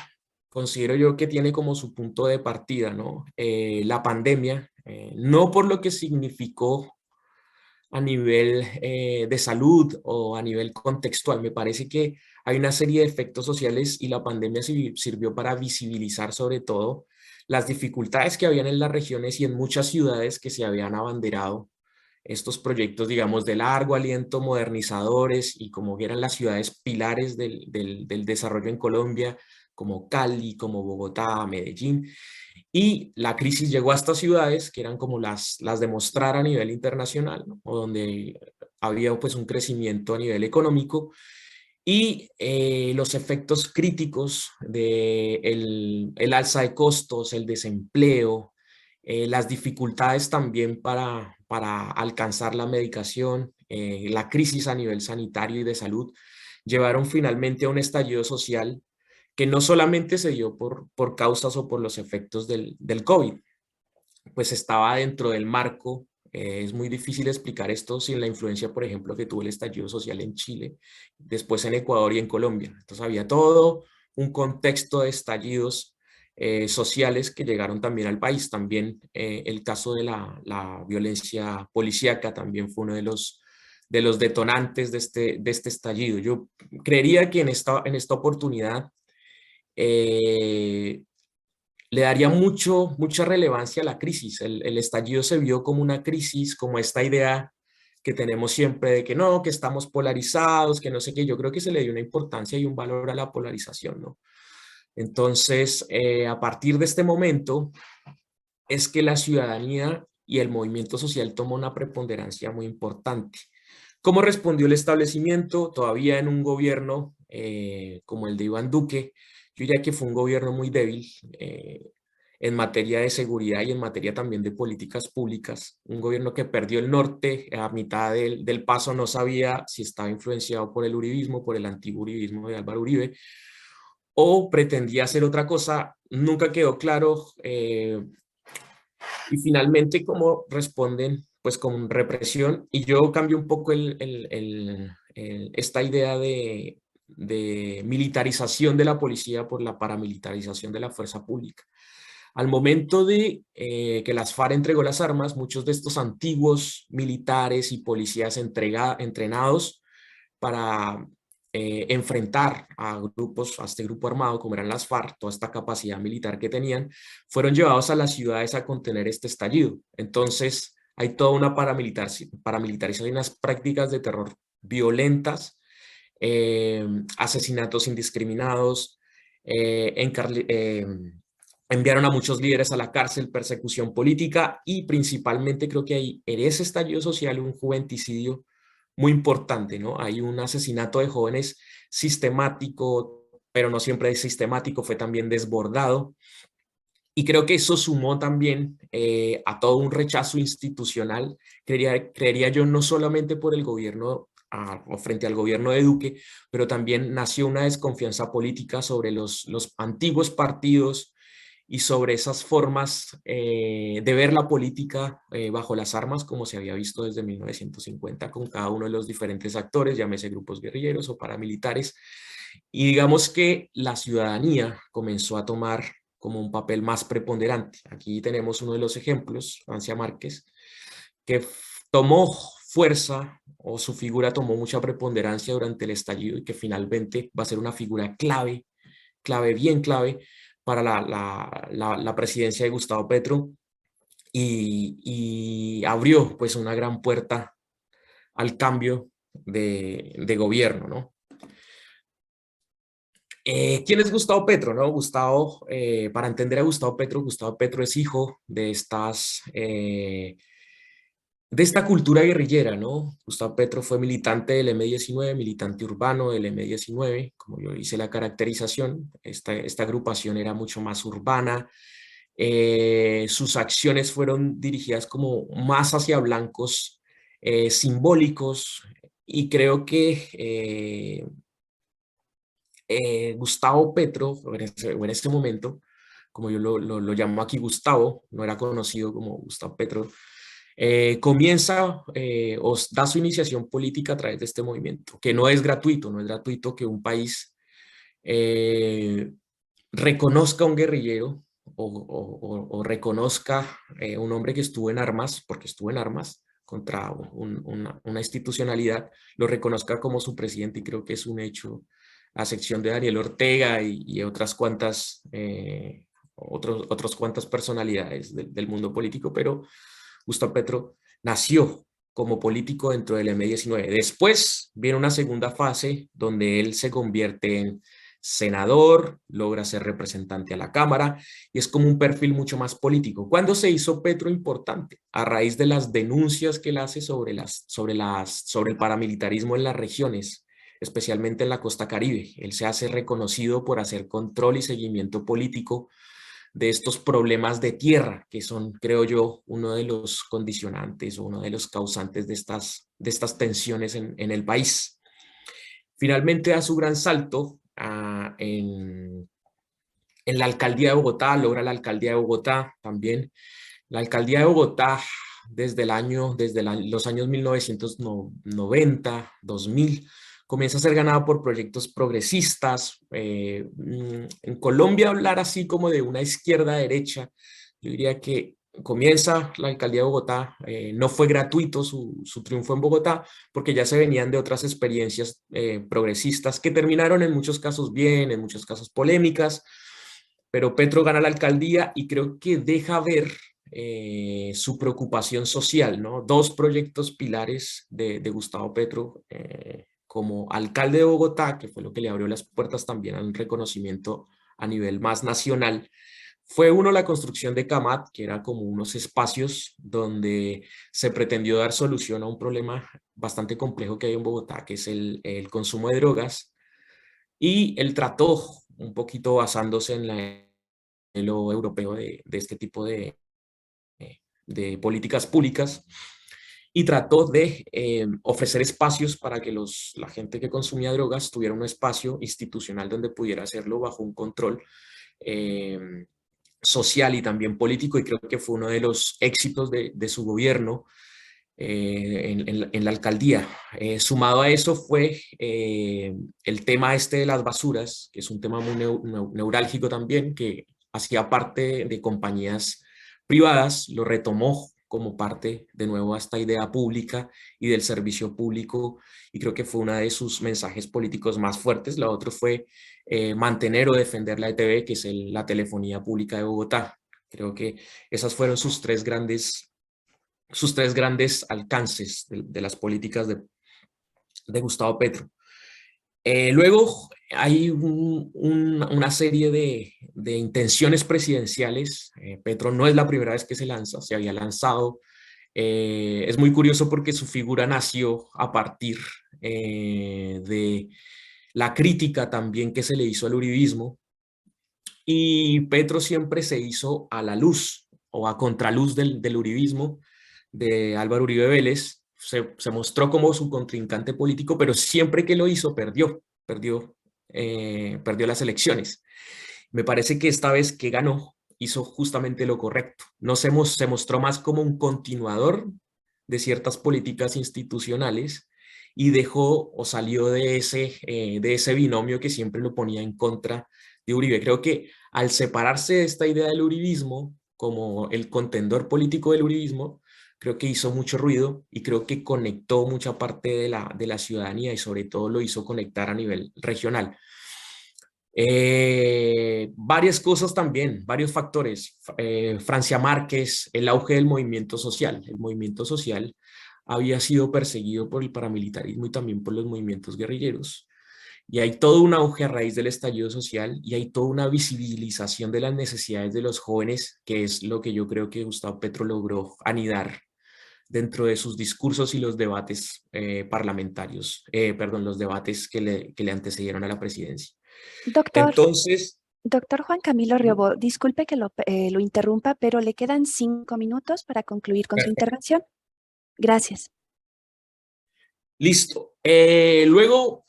E: considero yo que tiene como su punto de partida, ¿no? La pandemia, no por lo que significó a nivel de salud o a nivel contextual. Me parece que hay una serie de efectos sociales y la pandemia sirvió para visibilizar sobre todo las dificultades que habían en las regiones y en muchas ciudades que se habían abanderado estos proyectos, digamos, de largo aliento, modernizadores, y como eran las ciudades pilares del desarrollo en Colombia, como Cali, como Bogotá, Medellín. Y la crisis llegó a estas ciudades, que eran como las de mostrar a nivel internacional, ¿no? O donde había pues un crecimiento a nivel económico, y los efectos críticos de el alza de costos, el desempleo, las dificultades también para alcanzar la medicación, la crisis a nivel sanitario y de salud, llevaron finalmente a un estallido social que no solamente se dio por causas o por los efectos del COVID, pues estaba dentro del marco. Es muy difícil explicar esto sin la influencia, por ejemplo, que tuvo el estallido social en Chile, después en Ecuador y en Colombia. Entonces había todo un contexto de estallidos sociales que llegaron también al país. También el caso de la violencia policíaca también fue uno de los detonantes de este estallido. Yo creería que en esta oportunidad le daría mucha relevancia a la crisis. El estallido se vio como una crisis, como esta idea que tenemos siempre de que no, que estamos polarizados, que no sé qué. Yo creo que se le dio una importancia y un valor a la polarización, ¿no? Entonces, a partir de este momento, es que la ciudadanía y el movimiento social tomó una preponderancia muy importante. ¿Cómo respondió el establecimiento? Todavía en un gobierno como el de Iván Duque, yo diría que fue un gobierno muy débil en materia de seguridad y en materia también de políticas públicas. Un gobierno que perdió el norte a mitad del paso, no sabía si estaba influenciado por el uribismo, por el antiguo-uribismo de Álvaro Uribe, o pretendía hacer otra cosa. Nunca quedó claro. Y finalmente, ¿cómo responden? Pues con represión. Y yo cambio un poco esta idea de militarización de la policía por la paramilitarización de la fuerza pública. Al momento de que las FARC entregó las armas, muchos de estos antiguos militares y policías entrenados para enfrentar a este grupo armado como eran las FARC, toda esta capacidad militar que tenían, fueron llevados a las ciudades a contener este estallido. Entonces hay toda una paramilitarización y unas prácticas de terror violentas, asesinatos indiscriminados, enviaron a muchos líderes a la cárcel, persecución política, y principalmente creo que hay en ese estallido social un juventicidio muy importante, ¿no? Hay un asesinato de jóvenes sistemático, pero no siempre es sistemático, fue también desbordado. Y creo que eso sumó también a todo un rechazo institucional, creería yo, no solamente por el gobierno o frente al gobierno de Duque, pero también nació una desconfianza política sobre los antiguos partidos y sobre esas formas de ver la política bajo las armas, como se había visto desde 1950 con cada uno de los diferentes actores, llámese grupos guerrilleros o paramilitares. Y digamos que la ciudadanía comenzó a tomar como un papel más preponderante. Aquí tenemos uno de los ejemplos, Francia Márquez, que tomó fuerza, o su figura tomó mucha preponderancia durante el estallido, y que finalmente va a ser una figura clave, bien clave, para la presidencia de Gustavo Petro. y abrió pues una gran puerta al cambio de gobierno, ¿no? ¿Quién es Gustavo Petro? ¿No? Para entender a Gustavo Petro es hijo de esta cultura guerrillera, ¿no? Gustavo Petro fue militante del M-19, militante urbano del M-19, como yo hice la caracterización. Esta agrupación era mucho más urbana. Sus acciones fueron dirigidas como más hacia blancos simbólicos, y creo que Gustavo Petro, en ese momento, como yo lo llamo aquí Gustavo, no era conocido como Gustavo Petro, comienza o da su iniciación política a través de este movimiento, que no es gratuito. No es gratuito que un país reconozca a un guerrillero o reconozca un hombre que estuvo en armas, porque estuvo en armas contra una institucionalidad, lo reconozca como su presidente, y creo que es un hecho, a excepción de Daniel Ortega y otras cuantas personalidades del mundo político, pero Gustavo Petro nació como político dentro del M-19. Después viene una segunda fase donde él se convierte en senador, logra ser representante a la Cámara, y es como un perfil mucho más político. ¿Cuándo se hizo Petro importante? A raíz de las denuncias que él hace sobre el paramilitarismo en las regiones, especialmente en la costa Caribe. Él se hace reconocido por hacer control y seguimiento político de estos problemas de tierra, que son, creo yo, uno de los condicionantes o uno de los causantes de estas tensiones en el país. Finalmente da su gran salto en la alcaldía de Bogotá, logra la alcaldía de Bogotá también. La alcaldía de Bogotá desde los años 1990, 2000, comienza a ser ganada por proyectos progresistas. En Colombia, hablar así como de una izquierda-derecha, yo diría que comienza la alcaldía de Bogotá. No fue gratuito su triunfo en Bogotá, porque ya se venían de otras experiencias progresistas que terminaron en muchos casos bien, en muchos casos polémicas, pero Petro gana la alcaldía y creo que deja ver su preocupación social, ¿no? Dos proyectos pilares de Gustavo Petro como alcalde de Bogotá, que fue lo que le abrió las puertas también a un reconocimiento a nivel más nacional. Fue uno, la construcción de CAMAT, que era como unos espacios donde se pretendió dar solución a un problema bastante complejo que hay en Bogotá, que es el consumo de drogas, y él trató, un poquito basándose en lo europeo, de este tipo de políticas públicas, y trató de ofrecer espacios para que la gente que consumía drogas tuviera un espacio institucional donde pudiera hacerlo bajo un control social y también político, y creo que fue uno de los éxitos de su gobierno en la alcaldía. Sumado a eso fue el tema de las basuras, que es un tema muy neurálgico también, que hacía parte de compañías privadas, lo retomó como parte de nuevo a esta idea pública y del servicio público, y creo que fue uno de sus mensajes políticos más fuertes. La otra fue mantener o defender la ETB, que es la telefonía pública de Bogotá. Creo que esas fueron sus tres grandes alcances de las políticas de Gustavo Petro. Luego hay una serie de intenciones presidenciales. Petro no es la primera vez que se lanza, se había lanzado. Es muy curioso porque su figura nació a partir de la crítica también que se le hizo al uribismo, y Petro siempre se hizo a la luz o a contraluz del uribismo de Álvaro Uribe Vélez. Se mostró como su contrincante político, pero siempre que lo hizo perdió las elecciones. Me parece que esta vez que ganó hizo justamente lo correcto. No se mostró más como un continuador de ciertas políticas institucionales y dejó o salió de ese binomio que siempre lo ponía en contra de Uribe. Creo que al separarse de esta idea del uribismo como el contendor político del uribismo, creo que hizo mucho ruido y creo que conectó mucha parte de la ciudadanía, y sobre todo lo hizo conectar a nivel regional. Varias cosas también, varios factores. Francia Márquez, el auge del movimiento social. El movimiento social había sido perseguido por el paramilitarismo y también por los movimientos guerrilleros. Y hay todo un auge a raíz del estallido social y hay toda una visibilización de las necesidades de los jóvenes, que es lo que yo creo que Gustavo Petro logró anidar dentro de sus discursos y los debates parlamentarios, los debates que le antecedieron a la presidencia.
B: Doctor,
E: Entonces,
B: doctor Juan Camilo Riobó, disculpe que lo interrumpa, pero le quedan 5 minutos para concluir con su intervención. Gracias.
E: Listo. Luego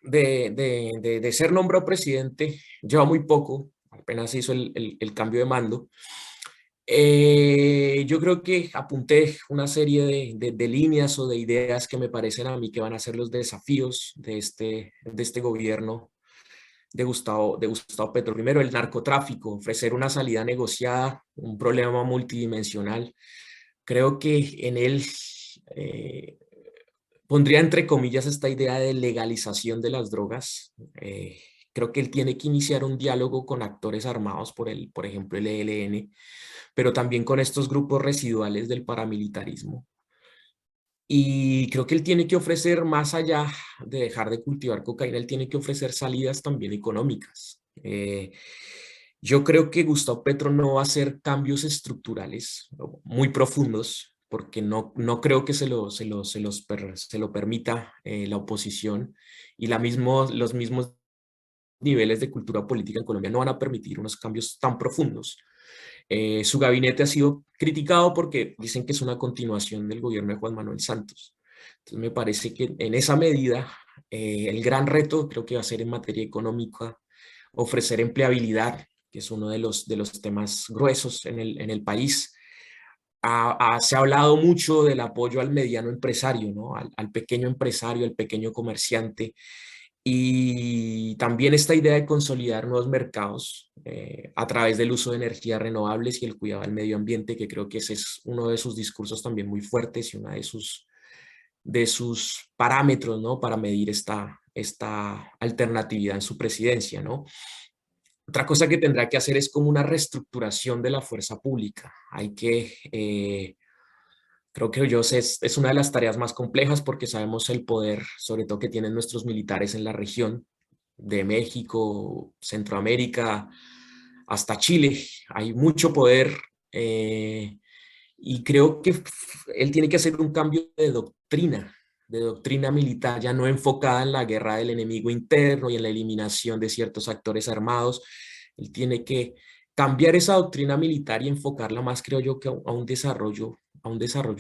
E: de ser nombrado presidente, lleva muy poco, apenas hizo el cambio de mando. Yo creo que apunté una serie de líneas o de ideas que me parecen a mí que van a ser los desafíos de este gobierno de Gustavo Petro. Primero, el narcotráfico, ofrecer una salida negociada, un problema multidimensional. Creo que en él pondría entre comillas esta idea de legalización de las drogas. Creo que él tiene que iniciar un diálogo con actores armados, por ejemplo el ELN, pero también con estos grupos residuales del paramilitarismo. Y creo que él tiene que ofrecer, más allá de dejar de cultivar cocaína, él tiene que ofrecer salidas también económicas. Yo creo que Gustavo Petro no va a hacer cambios estructurales muy profundos, porque no creo que se lo permita la oposición, y los mismos niveles de cultura política en Colombia no van a permitir unos cambios tan profundos. Su gabinete ha sido criticado porque dicen que es una continuación del gobierno de Juan Manuel Santos. Entonces me parece que en esa medida el gran reto creo que va a ser en materia económica, ofrecer empleabilidad, que es uno de los temas gruesos en el país. Se ha hablado mucho del apoyo al mediano empresario, ¿no? Al pequeño empresario, al pequeño comerciante, y también esta idea de consolidar nuevos mercados a través del uso de energías renovables y el cuidado del medio ambiente, que creo que ese es uno de sus discursos también muy fuertes y una de sus parámetros, ¿no? Para medir esta alternatividad en su presidencia, ¿no? Otra cosa que tendrá que hacer es como una reestructuración de la fuerza pública. Hay que... Creo que es una de las tareas más complejas porque sabemos el poder, sobre todo que tienen nuestros militares en la región de México, Centroamérica, hasta Chile. Hay mucho poder y creo que él tiene que hacer un cambio de doctrina militar, ya no enfocada en la guerra del enemigo interno y en la eliminación de ciertos actores armados. Él tiene que cambiar esa doctrina militar y enfocarla más, creo yo, que a un desarrollo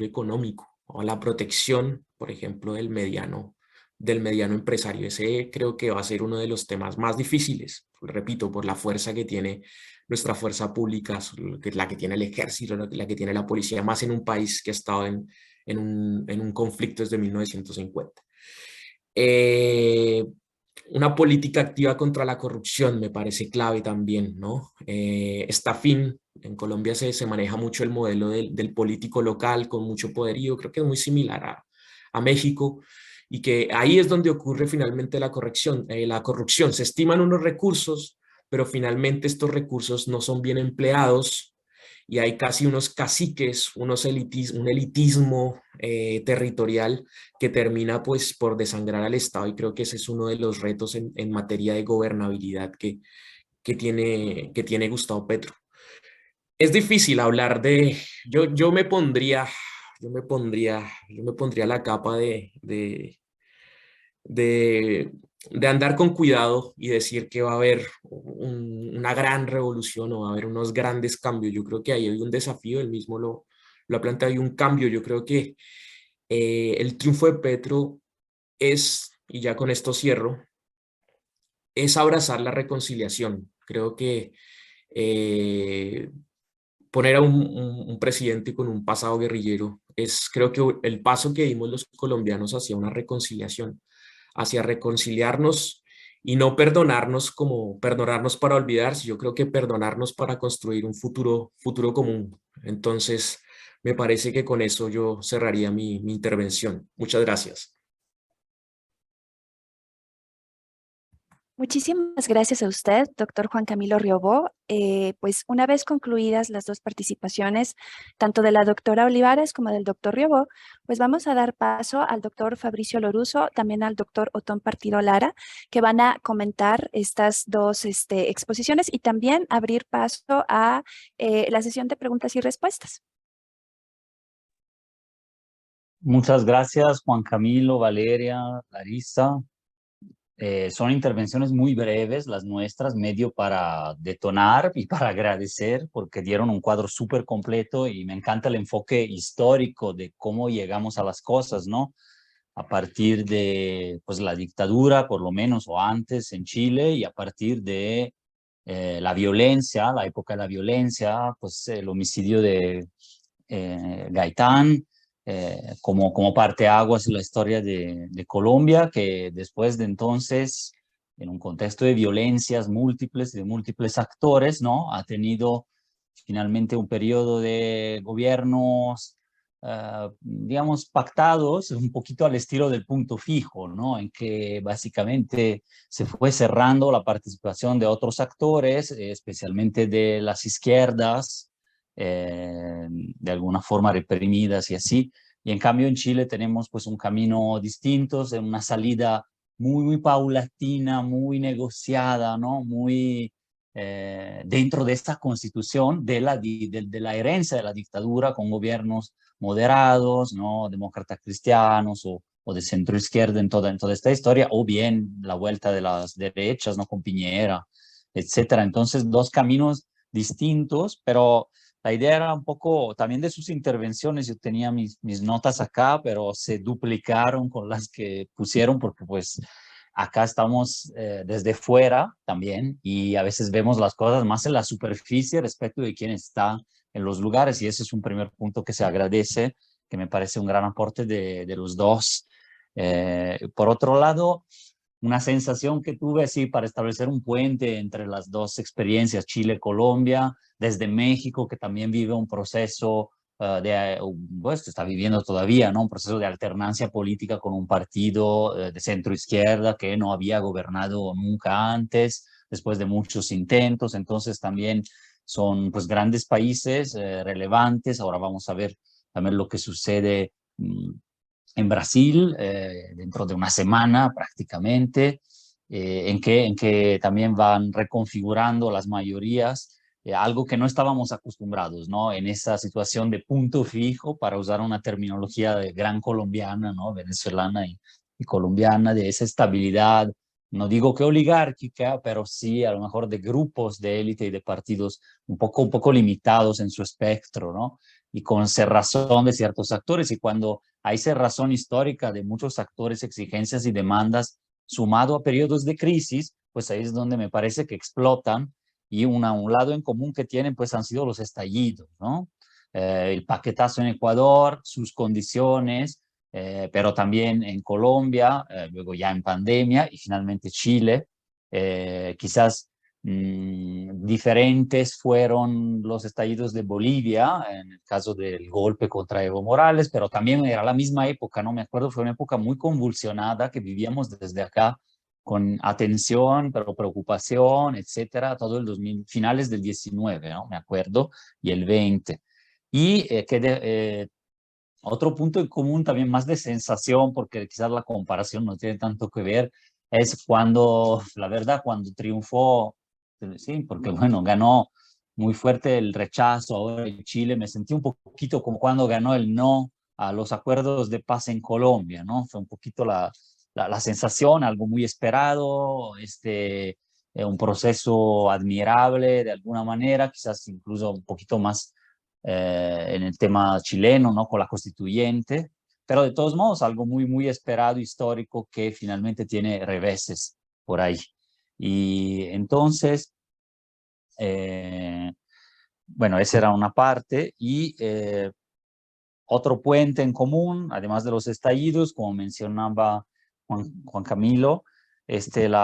E: económico, o a la protección, por ejemplo, del mediano empresario. Ese creo que va a ser uno de los temas más difíciles, repito, por la fuerza que tiene nuestra fuerza pública, la que tiene el ejército, la que tiene la policía, más en un país que ha estado en un conflicto desde 1950. Una política activa contra la corrupción me parece clave también, ¿no? En Colombia se maneja mucho el modelo del político local con mucho poderío, creo que es muy similar a México, y que ahí es donde ocurre finalmente la corrupción. Se estiman unos recursos, pero finalmente estos recursos no son bien empleados y hay casi unos caciques, un elitismo territorial que termina pues por desangrar al Estado, y creo que ese es uno de los retos en materia de gobernabilidad que tiene Gustavo Petro. Es difícil hablar yo me pondría la capa de andar con cuidado y decir que va a haber una gran revolución o va a haber unos grandes cambios. Yo creo que ahí hay un desafío, él mismo lo ha planteado, hay un cambio. Yo creo que el triunfo de Petro y ya con esto cierro, es abrazar la reconciliación. Creo que poner a un presidente con un pasado guerrillero creo que el paso que dimos los colombianos hacia una reconciliación, hacia reconciliarnos y no perdonarnos como perdonarnos para olvidar. Yo creo que perdonarnos para construir un futuro común. Entonces, me parece que con eso yo cerraría mi intervención. Muchas gracias.
B: Muchísimas gracias a usted, doctor Juan Camilo Riobó. Pues una vez concluidas las dos participaciones, tanto de la doctora Olivares como del doctor Riobó, pues vamos a dar paso al doctor Fabricio Loruso, también al doctor Otón Partido Lara, que van a comentar estas dos exposiciones y también abrir paso a la sesión de preguntas y respuestas.
A: Muchas gracias, Juan Camilo, Valeria, Larissa. Son intervenciones muy breves, las nuestras, medio para detonar y para agradecer, porque dieron un cuadro súper completo y me encanta el enfoque histórico de cómo llegamos a las cosas, ¿no? A partir de pues, la dictadura, por lo menos, o antes en Chile, y a partir de la violencia, la época de la violencia, pues el homicidio de Gaitán, como parteaguas en la historia de Colombia, que después de entonces, en un contexto de violencias múltiples, de múltiples actores, ¿no? Ha tenido finalmente un periodo de gobiernos, digamos, pactados, un poquito al estilo del punto fijo, ¿no? En que básicamente se fue cerrando la participación de otros actores, especialmente de las izquierdas, de alguna forma reprimidas y así. Y en cambio en Chile tenemos pues un camino distinto, una salida muy paulatina, muy negociada, ¿no? Muy dentro de esta constitución de la herencia de la dictadura con gobiernos moderados, ¿no? Demócratas cristianos o de centro izquierda en toda esta historia, o bien la vuelta de las derechas, ¿no? Con Piñera, etcétera. Entonces, dos caminos distintos, pero la idea era un poco también de sus intervenciones. Yo tenía mis notas acá, pero se duplicaron con las que pusieron porque pues acá estamos desde fuera también y a veces vemos las cosas más en la superficie respecto de quién está en los lugares y ese es un primer punto que se agradece, que me parece un gran aporte de los dos. Por otro lado, una sensación que tuve así para establecer un puente entre las dos experiencias, Chile-Colombia, desde México, que también vive un proceso pues está viviendo todavía, ¿no? Un proceso de alternancia política con un partido de centro izquierda que no había gobernado nunca antes, después de muchos intentos, entonces también son pues grandes países relevantes. Ahora vamos a ver también lo que sucede en Brasil dentro de una semana prácticamente, en que también van reconfigurando las mayorías, algo que no estábamos acostumbrados, ¿no? En esa situación de punto fijo, para usar una terminología de gran colombiana, ¿no? Venezolana y colombiana, de esa estabilidad, no digo que oligárquica, pero sí a lo mejor de grupos de élite y de partidos un poco limitados en su espectro, ¿no? Y con cerrazón de ciertos actores. Y cuando hay cerrazón histórica de muchos actores, exigencias y demandas, sumado a periodos de crisis, pues ahí es donde me parece que explotan y un lado en común que tienen pues han sido los estallidos, ¿no? El paquetazo en Ecuador, sus condiciones, pero también en Colombia, luego ya en pandemia y finalmente Chile, quizás diferentes fueron los estallidos de Bolivia, en el caso del golpe contra Evo Morales, pero también era la misma época, ¿no? Me acuerdo, fue una época muy convulsionada que vivíamos desde acá con atención, pero preocupación, etcétera, todo el 2000, finales del 19, ¿no? Me acuerdo, y el 20. Y otro punto en común también más de sensación, porque quizás la comparación no tiene tanto que ver, es cuando, la verdad, cuando triunfó, sí, porque bueno, ganó muy fuerte el rechazo ahora en Chile, me sentí un poquito como cuando ganó el no a los acuerdos de paz en Colombia, ¿no? Fue un poquito la sensación, algo muy esperado, un proceso admirable de alguna manera, quizás incluso un poquito más en el tema chileno, ¿no? Con la constituyente, pero de todos modos algo muy esperado, histórico, que finalmente tiene reveses por ahí. Y entonces, bueno, esa era una parte y otro puente en común, además de los estallidos, como mencionaba Juan Camilo, el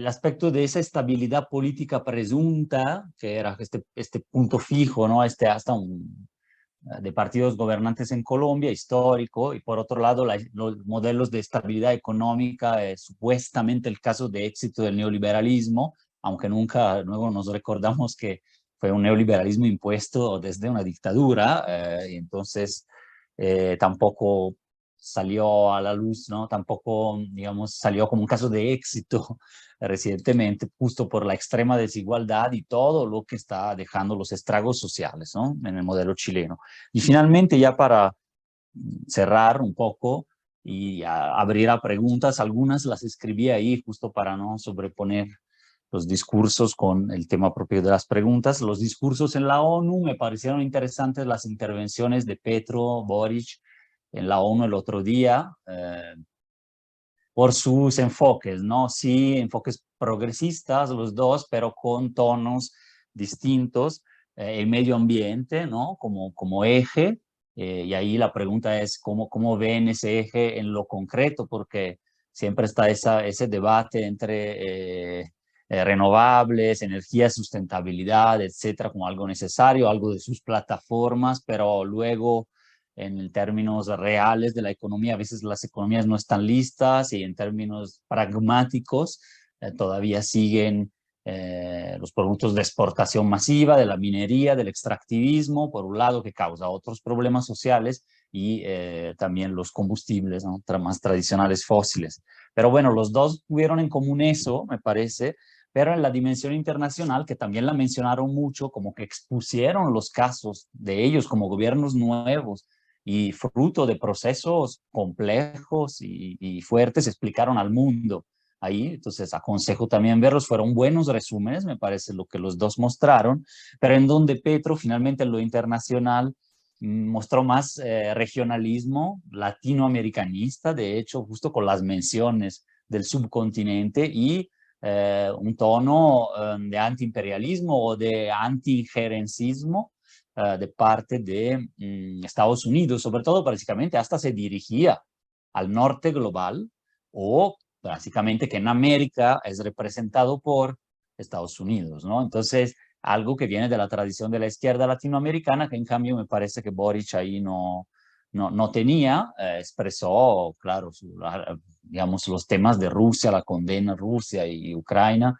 A: aspecto de esa estabilidad política presunta, que era este punto fijo, ¿no? Hasta de partidos gobernantes en Colombia, histórico, y por otro lado los modelos de estabilidad económica, supuestamente el caso de éxito del neoliberalismo, aunque nunca luego nos recordamos que fue un neoliberalismo impuesto desde una dictadura, y entonces tampoco salió a la luz, ¿no? Tampoco, digamos, salió como un caso de éxito recientemente, justo por la extrema desigualdad y todo lo que está dejando los estragos sociales, ¿no? En el modelo chileno. Y finalmente, ya para cerrar un poco y abrir a preguntas, algunas las escribí ahí justo para no sobreponer los discursos con el tema propio de las preguntas. Los discursos en la ONU, me parecieron interesantes las intervenciones de Petro, Boric, en la ONU el otro día, por sus enfoques, ¿no? Sí, enfoques progresistas los dos, pero con tonos distintos. El medio ambiente, ¿no? Como eje, y ahí la pregunta es cómo ven ese eje en lo concreto, porque siempre está ese debate entre renovables, energía, sustentabilidad, etcétera, como algo necesario, algo de sus plataformas, pero luego en términos reales de la economía, a veces las economías no están listas, y en términos pragmáticos todavía siguen los productos de exportación masiva, de la minería, del extractivismo, por un lado, que causa otros problemas sociales, y también los combustibles, ¿no? Más tradicionales fósiles. Pero bueno, los dos tuvieron en común eso, me parece, pero en la dimensión internacional, que también la mencionaron mucho, como que expusieron los casos de ellos como gobiernos nuevos y fruto de procesos complejos y fuertes, explicaron al mundo ahí. Entonces aconsejo también verlos, fueron buenos resúmenes, me parece, lo que los dos mostraron, pero en donde Petro finalmente en lo internacional mostró más regionalismo latinoamericanista, de hecho, justo con las menciones del subcontinente, y un tono de antiimperialismo o de antiinjerencismo de parte de Estados Unidos, sobre todo básicamente hasta se dirigía al norte global, o básicamente que en América es representado por Estados Unidos, ¿no? Entonces, algo que viene de la tradición de la izquierda latinoamericana, que en cambio me parece que Boric ahí no tenía, expresó, claro, digamos, los temas de Rusia, la condena a Rusia y Ucrania,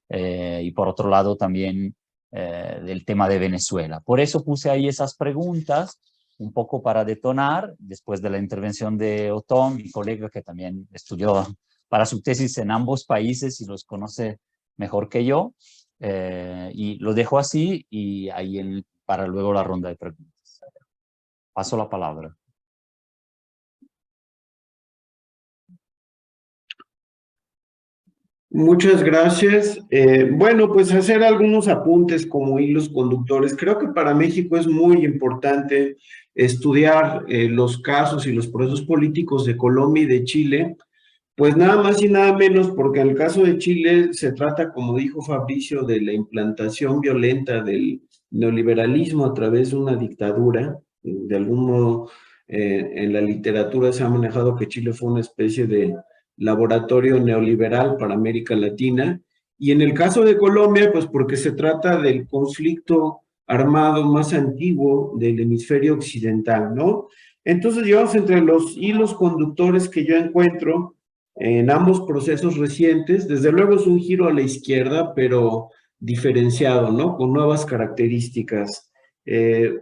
A: y por otro lado también del tema de Venezuela. Por eso puse ahí esas preguntas, un poco para detonar, después de la intervención de Otón, mi colega que también estudió para su tesis en ambos países y los conoce mejor que yo, y lo dejo así, y ahí para luego la ronda de preguntas. Paso la palabra.
F: Muchas gracias. Bueno, pues hacer algunos apuntes como hilos conductores. Creo que para México es muy importante estudiar los casos y los procesos políticos de Colombia y de Chile, pues nada más y nada menos porque en el caso de Chile se trata, como dijo Fabricio, de la implantación violenta del neoliberalismo a través de una dictadura. De algún modo, en la literatura se ha manejado que Chile fue una especie de laboratorio neoliberal para América Latina, y en el caso de Colombia, pues porque se trata del conflicto armado más antiguo del hemisferio occidental, ¿no? Entonces, digamos, entre los hilos conductores que yo encuentro en ambos procesos recientes, desde luego es un giro a la izquierda, pero diferenciado, ¿no? Con nuevas características.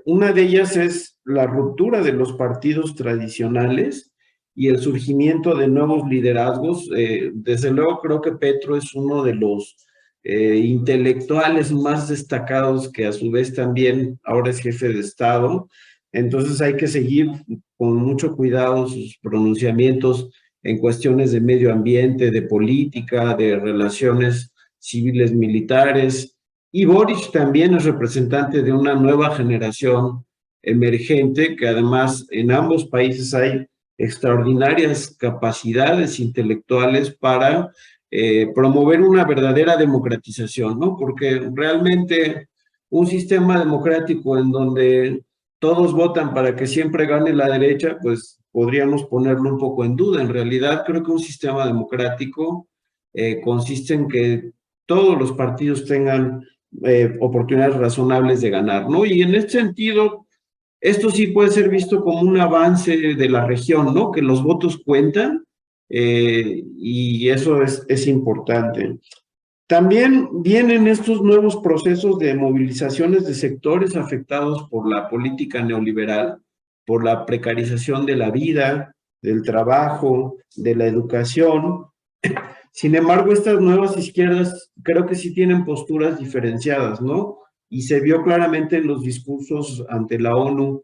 F: Una de ellas es la ruptura de los partidos tradicionales y el surgimiento de nuevos liderazgos. Desde luego creo que Petro es uno de los intelectuales más destacados, que a su vez también ahora es jefe de Estado. Entonces hay que seguir con mucho cuidado sus pronunciamientos en cuestiones de medio ambiente, de política, de relaciones civiles militares. Y Boric también es representante de una nueva generación emergente, que además en ambos países hay extraordinarias capacidades intelectuales para promover una verdadera democratización, ¿no? Porque realmente un sistema democrático en donde todos votan para que siempre gane la derecha, pues podríamos ponerlo un poco en duda. En realidad, creo que un sistema democrático consiste en que todos los partidos tengan oportunidades razonables de ganar, ¿no? Y en este sentido, Esto sí puede ser visto como un avance de la región, ¿no? Que los votos cuentan y eso es importante. También vienen estos nuevos procesos de movilizaciones de sectores afectados por la política neoliberal, por la precarización de la vida, del trabajo, de la educación. Sin embargo, estas nuevas izquierdas creo que sí tienen posturas diferenciadas, ¿no? Y se vio claramente en los discursos ante la ONU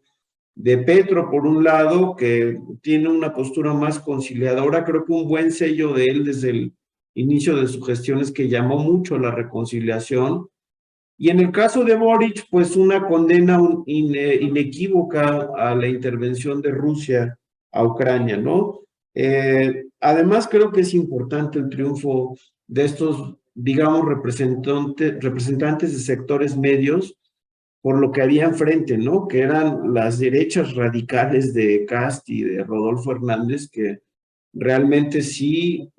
F: de Petro, por un lado, que tiene una postura más conciliadora. Creo que un buen sello de él desde el inicio de su gestión es que llamó mucho a la reconciliación. Y en el caso de Boric, pues una condena inequívoca a la intervención de Rusia a Ucrania, ¿no? Además, creo que es importante el triunfo de estos, digamos, representantes de sectores medios, por lo que había enfrente, ¿no? Que eran las derechas radicales de Kast y de Rodolfo Hernández, que realmente sí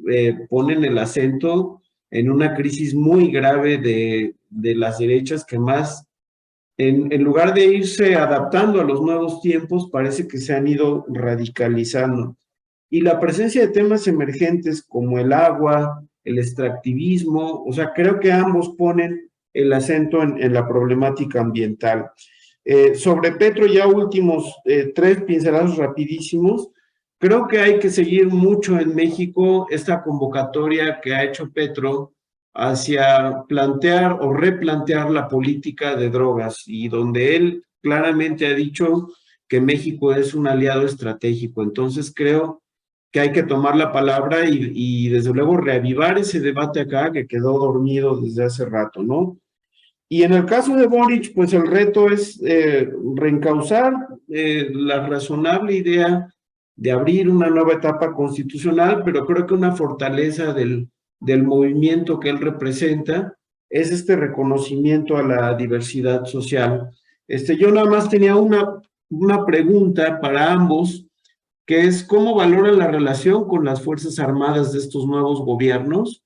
F: ponen el acento en una crisis muy grave de las derechas que más, en lugar de irse adaptando a los nuevos tiempos, parece que se han ido radicalizando. Y la presencia de temas emergentes como el agua, el extractivismo, o sea, creo que ambos ponen el acento en la problemática ambiental. Sobre Petro, ya últimos 3 pinceladas rapidísimos. Creo que hay que seguir mucho en México esta convocatoria que ha hecho Petro hacia plantear o replantear la política de drogas y donde él claramente ha dicho que México es un aliado estratégico. Entonces creo que hay que tomar la palabra y desde luego reavivar ese debate acá que quedó dormido desde hace rato, ¿no? Y en el caso de Boric, pues el reto es reencauzar la razonable idea de abrir una nueva etapa constitucional, pero creo que una fortaleza del movimiento que él representa es este reconocimiento a la diversidad social. Yo nada más tenía una pregunta para ambos, que es cómo valoran la relación con las Fuerzas Armadas de estos nuevos gobiernos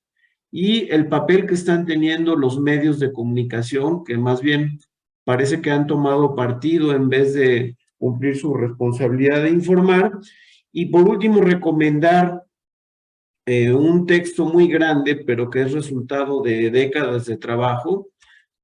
F: y el papel que están teniendo los medios de comunicación, que más bien parece que han tomado partido en vez de cumplir su responsabilidad de informar. Y por último, recomendar un texto muy grande, pero que es resultado de décadas de trabajo,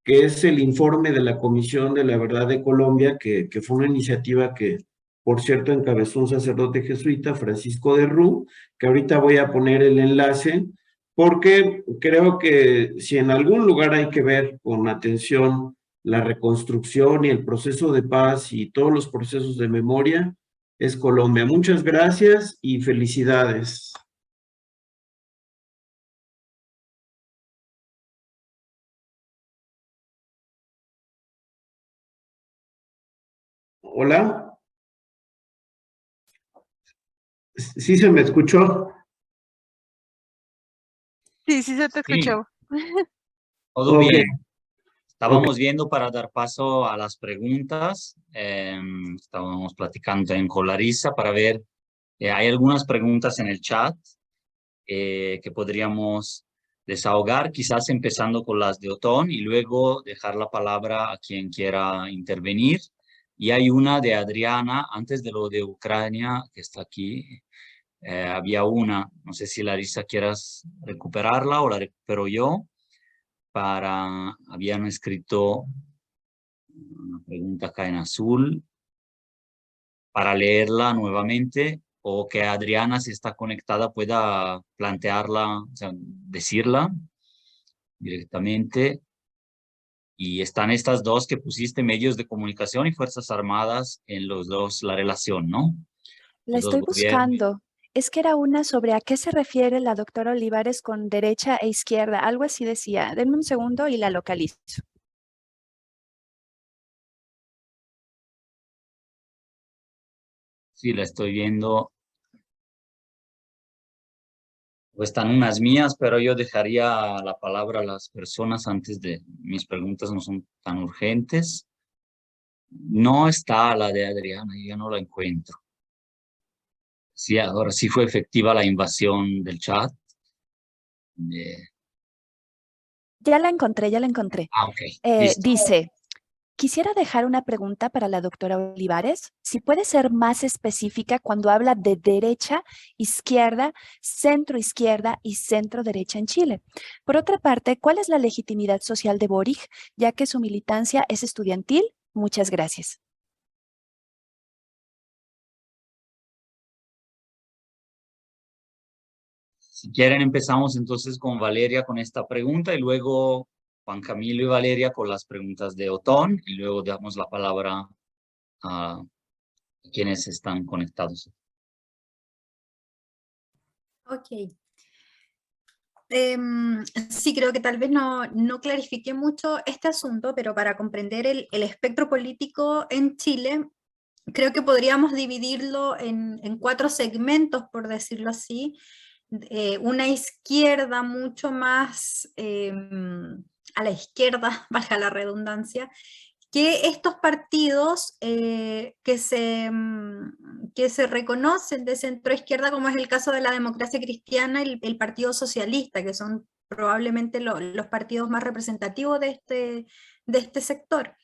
F: que es el informe de la Comisión de la Verdad de Colombia, que fue una iniciativa que, por cierto, encabezó un sacerdote jesuita, Francisco de Rú, que ahorita voy a poner el enlace, porque creo que si en algún lugar hay que ver con atención la reconstrucción y el proceso de paz y todos los procesos de memoria, es Colombia. Muchas gracias y felicidades. Hola. ¿Sí se me escuchó?
D: Sí, sí se te
A: Sí,
D: escuchó.
A: todo
F: Ok,
A: bien.
F: ok.
A: Estábamos viendo para dar paso a las preguntas. Estábamos platicando con Larissa para ver, hay algunas preguntas en el chat que podríamos desahogar, quizás empezando con las de Otón y luego dejar la palabra a quien quiera intervenir. Y hay una de Adriana, antes de lo de Ucrania, que está aquí. Había una, no sé si Larissa quieras recuperarla o la recupero yo, habían escrito una pregunta acá en azul, para leerla nuevamente o que Adriana, si está conectada, pueda plantearla, o sea, decirla directamente. Y están estas dos que pusiste, medios de comunicación y Fuerzas Armadas, en los dos, la relación, ¿no?
B: La
A: Los dos
B: estoy
A: gobiernos.
B: buscando. Es que era una sobre a qué se refiere la doctora Olivares con derecha e izquierda. Algo así decía. Denme un segundo y la localizo.
A: Sí, la estoy viendo. O están unas mías, pero yo dejaría la palabra a las personas antes de... Mis preguntas no son tan urgentes. No está la de Adriana, yo no la encuentro. Sí, ahora sí fue efectiva la invasión del chat.
B: Ya la encontré, ya la encontré.
A: Ok, listo.
B: Dice, Quisiera dejar una pregunta para la doctora Olivares, si puede ser más específica cuando habla de derecha, izquierda, centro izquierda y centro derecha en Chile. Por otra parte, ¿cuál es la legitimidad social de Boric, ya que su militancia es estudiantil? Muchas gracias.
A: Si quieren, empezamos entonces con Valeria con esta pregunta y luego Juan Camilo y Valeria con las preguntas de Otón y luego damos la palabra a quienes están conectados.
C: Ok. Sí, creo que tal vez no clarifiqué mucho este asunto, pero para comprender el espectro político en Chile, creo que podríamos dividirlo en 4 segmentos, por decirlo así. Una izquierda mucho más a la izquierda, valga la redundancia, que estos partidos que se reconocen de centro izquierda, como es el caso de la Democracia Cristiana y el Partido Socialista, que son probablemente los partidos más representativos de este sector.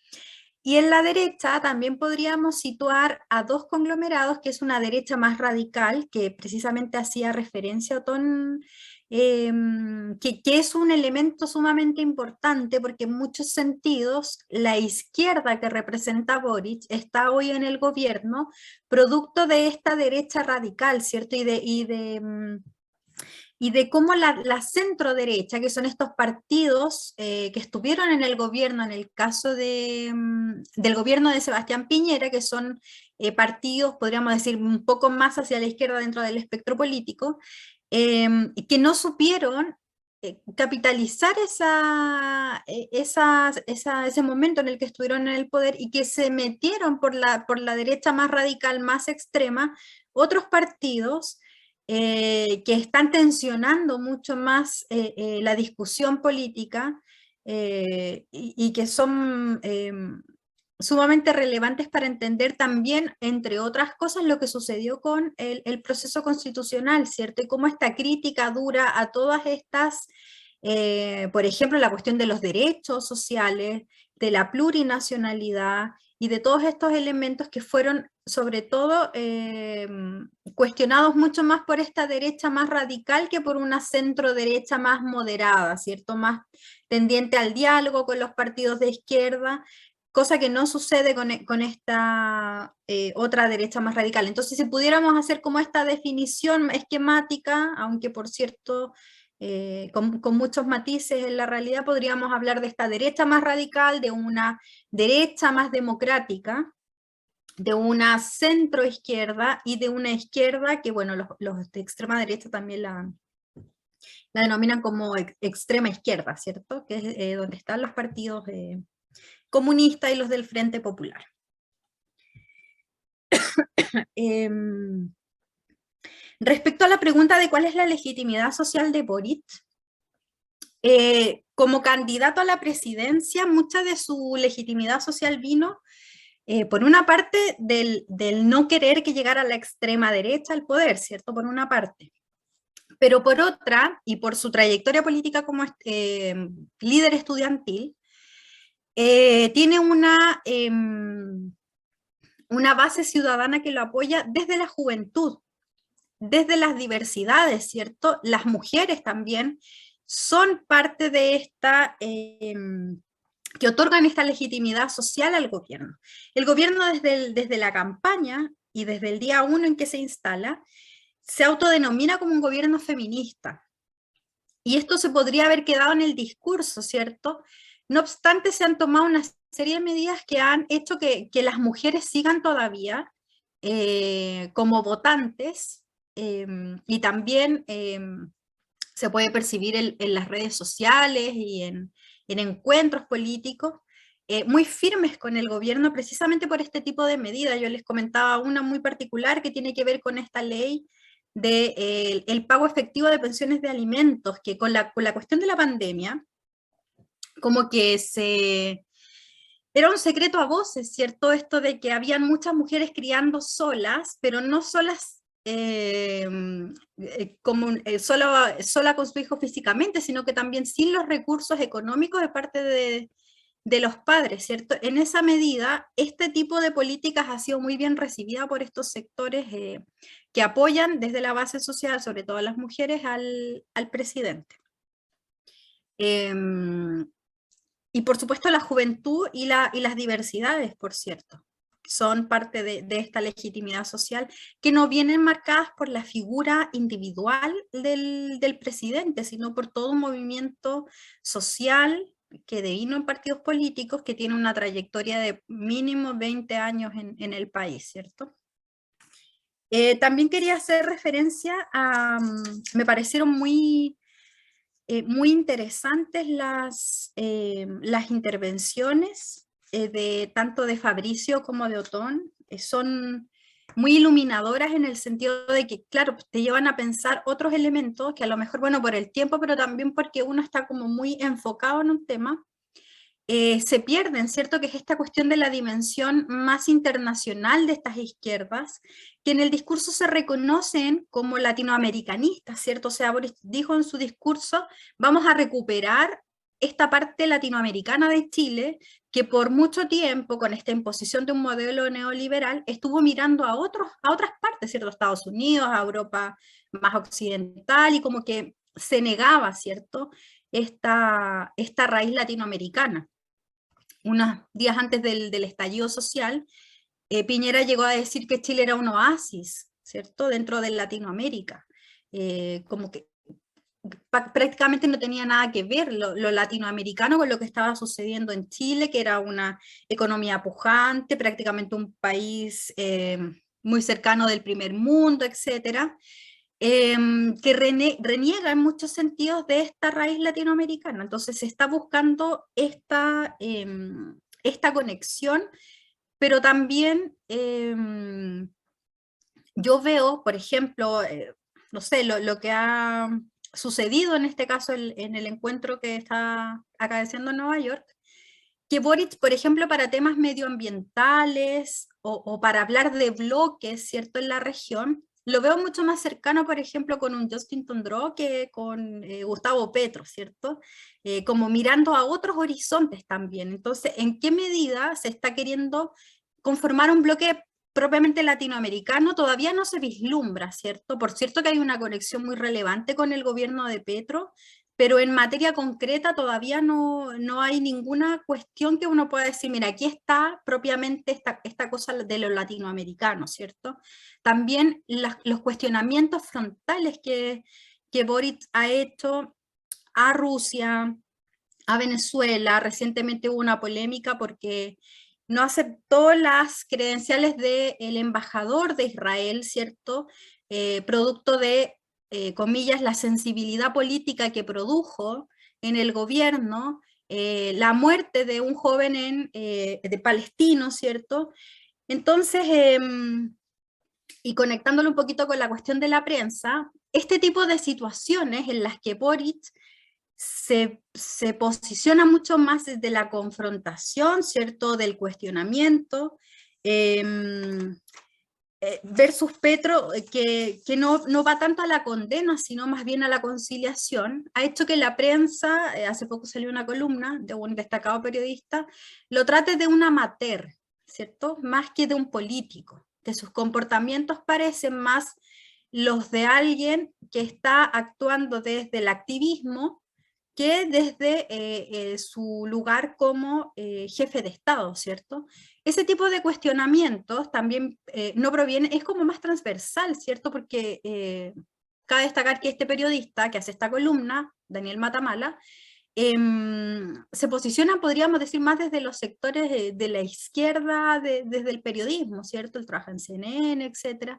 C: Y en la derecha también podríamos situar a 2 conglomerados, que es una derecha más radical, que precisamente hacía referencia a Otón, que es un elemento sumamente importante, porque en muchos sentidos la izquierda que representa Boric está hoy en el gobierno, producto de esta derecha radical, ¿cierto? Y de cómo la centro derecha, que son estos partidos que estuvieron en el gobierno, en el caso del gobierno de Sebastián Piñera, que son partidos, podríamos decir, un poco más hacia la izquierda dentro del espectro político, que no supieron capitalizar ese momento en el que estuvieron en el poder y que se metieron por la derecha más radical, más extrema, otros partidos que están tensionando mucho más la discusión política y que son sumamente relevantes para entender también, entre otras cosas, lo que sucedió con el proceso constitucional, ¿cierto? Y cómo esta crítica dura a todas estas, por ejemplo, la cuestión de los derechos sociales, de la plurinacionalidad y de todos estos elementos que fueron sobre todo cuestionados mucho más por esta derecha más radical que por una centro derecha más moderada, ¿cierto? Más tendiente al diálogo con los partidos de izquierda, cosa que no sucede con esta otra derecha más radical. Entonces, si pudiéramos hacer como esta definición esquemática, aunque por cierto con muchos matices en la realidad, podríamos hablar de esta derecha más radical, de una derecha más democrática, de una centro izquierda y de una izquierda que, bueno, los de extrema derecha también la denominan como extrema izquierda, ¿cierto? Que es donde están los partidos comunistas y los del Frente Popular. Respecto a la pregunta de cuál es la legitimidad social de Boric, como candidato a la presidencia, mucha de su legitimidad social vino por una parte del no querer que llegara la extrema derecha al poder, ¿cierto? Por una parte. Pero por otra, y por su trayectoria política como líder estudiantil, tiene una base ciudadana que lo apoya desde la juventud, desde las diversidades, ¿cierto? Las mujeres también son parte de esta, que otorgan esta legitimidad social al gobierno. El gobierno desde la campaña y desde el día 1 en que se instala, se autodenomina como un gobierno feminista. Y esto se podría haber quedado en el discurso, ¿cierto? No obstante, se han tomado una serie de medidas que han hecho que las mujeres sigan todavía como votantes, y también se puede percibir en las redes sociales y en encuentros políticos muy firmes con el gobierno precisamente por este tipo de medidas. Yo les comentaba una muy particular que tiene que ver con esta ley de el pago efectivo de pensiones de alimentos, que con la cuestión de la pandemia, como que era un secreto a voces, ¿cierto? Esto de que habían muchas mujeres criando solas, pero no solas sola con su hijo físicamente, sino que también sin los recursos económicos de parte de los padres, ¿cierto? En esa medida, este tipo de políticas ha sido muy bien recibida por estos sectores que apoyan desde la base social, sobre todo las mujeres, al presidente. Y por supuesto la juventud y las diversidades, por cierto, son parte de esta legitimidad social, que no vienen marcadas por la figura individual del presidente, sino por todo un movimiento social que devino en partidos políticos, que tiene una trayectoria de mínimo 20 años en el país, ¿cierto? También quería hacer referencia a, me parecieron muy interesantes las intervenciones tanto de Fabricio como de Otón. Son muy iluminadoras en el sentido de que, claro, te llevan a pensar otros elementos que a lo mejor, bueno, por el tiempo, pero también porque uno está como muy enfocado en un tema, se pierden, ¿cierto? Que es esta cuestión de la dimensión más internacional de estas izquierdas, que en el discurso se reconocen como latinoamericanistas, ¿cierto? O sea, Boris dijo en su discurso, vamos a recuperar esta parte latinoamericana de Chile, que por mucho tiempo, con esta imposición de un modelo neoliberal, estuvo mirando a otras partes, ¿cierto? A Estados Unidos, a Europa más occidental, y como que se negaba, ¿cierto? Esta raíz latinoamericana. Unos días antes del estallido social, Piñera llegó a decir que Chile era un oasis, ¿cierto? Dentro de Latinoamérica. Como que prácticamente no tenía nada que ver lo latinoamericano con lo que estaba sucediendo en Chile, que era una economía pujante, prácticamente un país muy cercano del primer mundo, etcétera. Que reniega en muchos sentidos de esta raíz latinoamericana. Entonces se está buscando esta conexión, pero también yo veo, por ejemplo, no sé, lo que ha sucedido en este caso en el encuentro que está acaeciendo en Nueva York, que Boric, por ejemplo, para temas medioambientales o para hablar de bloques, ¿cierto?, en la región, lo veo mucho más cercano, por ejemplo, con un Justin Trudeau que con Gustavo Petro, ¿cierto? Como mirando a otros horizontes también. Entonces, ¿en qué medida se está queriendo conformar un bloque propiamente latinoamericano? Todavía no se vislumbra, ¿cierto? Por cierto que hay una conexión muy relevante con el gobierno de Petro, pero en materia concreta todavía no hay ninguna cuestión que uno pueda decir, mira, aquí está propiamente esta cosa de lo latinoamericano, ¿cierto? También los cuestionamientos frontales que Boric ha hecho a Rusia, a Venezuela. Recientemente hubo una polémica porque no aceptó las credenciales del embajador de Israel, ¿cierto? Producto de comillas, la sensibilidad política que produjo en el gobierno la muerte de un joven de palestino, ¿cierto? Entonces, y conectándolo un poquito con la cuestión de la prensa, este tipo de situaciones en las que Boric se posiciona mucho más desde la confrontación, ¿cierto? Del cuestionamiento, versus Petro, que no va tanto a la condena, sino más bien a la conciliación, ha hecho que la prensa, hace poco salió una columna de un destacado periodista, lo trate de un amateur, ¿cierto? Más que de un político, que sus comportamientos parecen más los de alguien que está actuando desde el activismo que desde su lugar como jefe de Estado, ¿cierto? Ese tipo de cuestionamientos también no proviene, es como más transversal, ¿cierto? Porque cabe destacar que este periodista que hace esta columna, Daniel Matamala, se posiciona, podríamos decir, más desde los sectores de la izquierda, desde el periodismo, ¿cierto? Él trabaja en CNN, etc.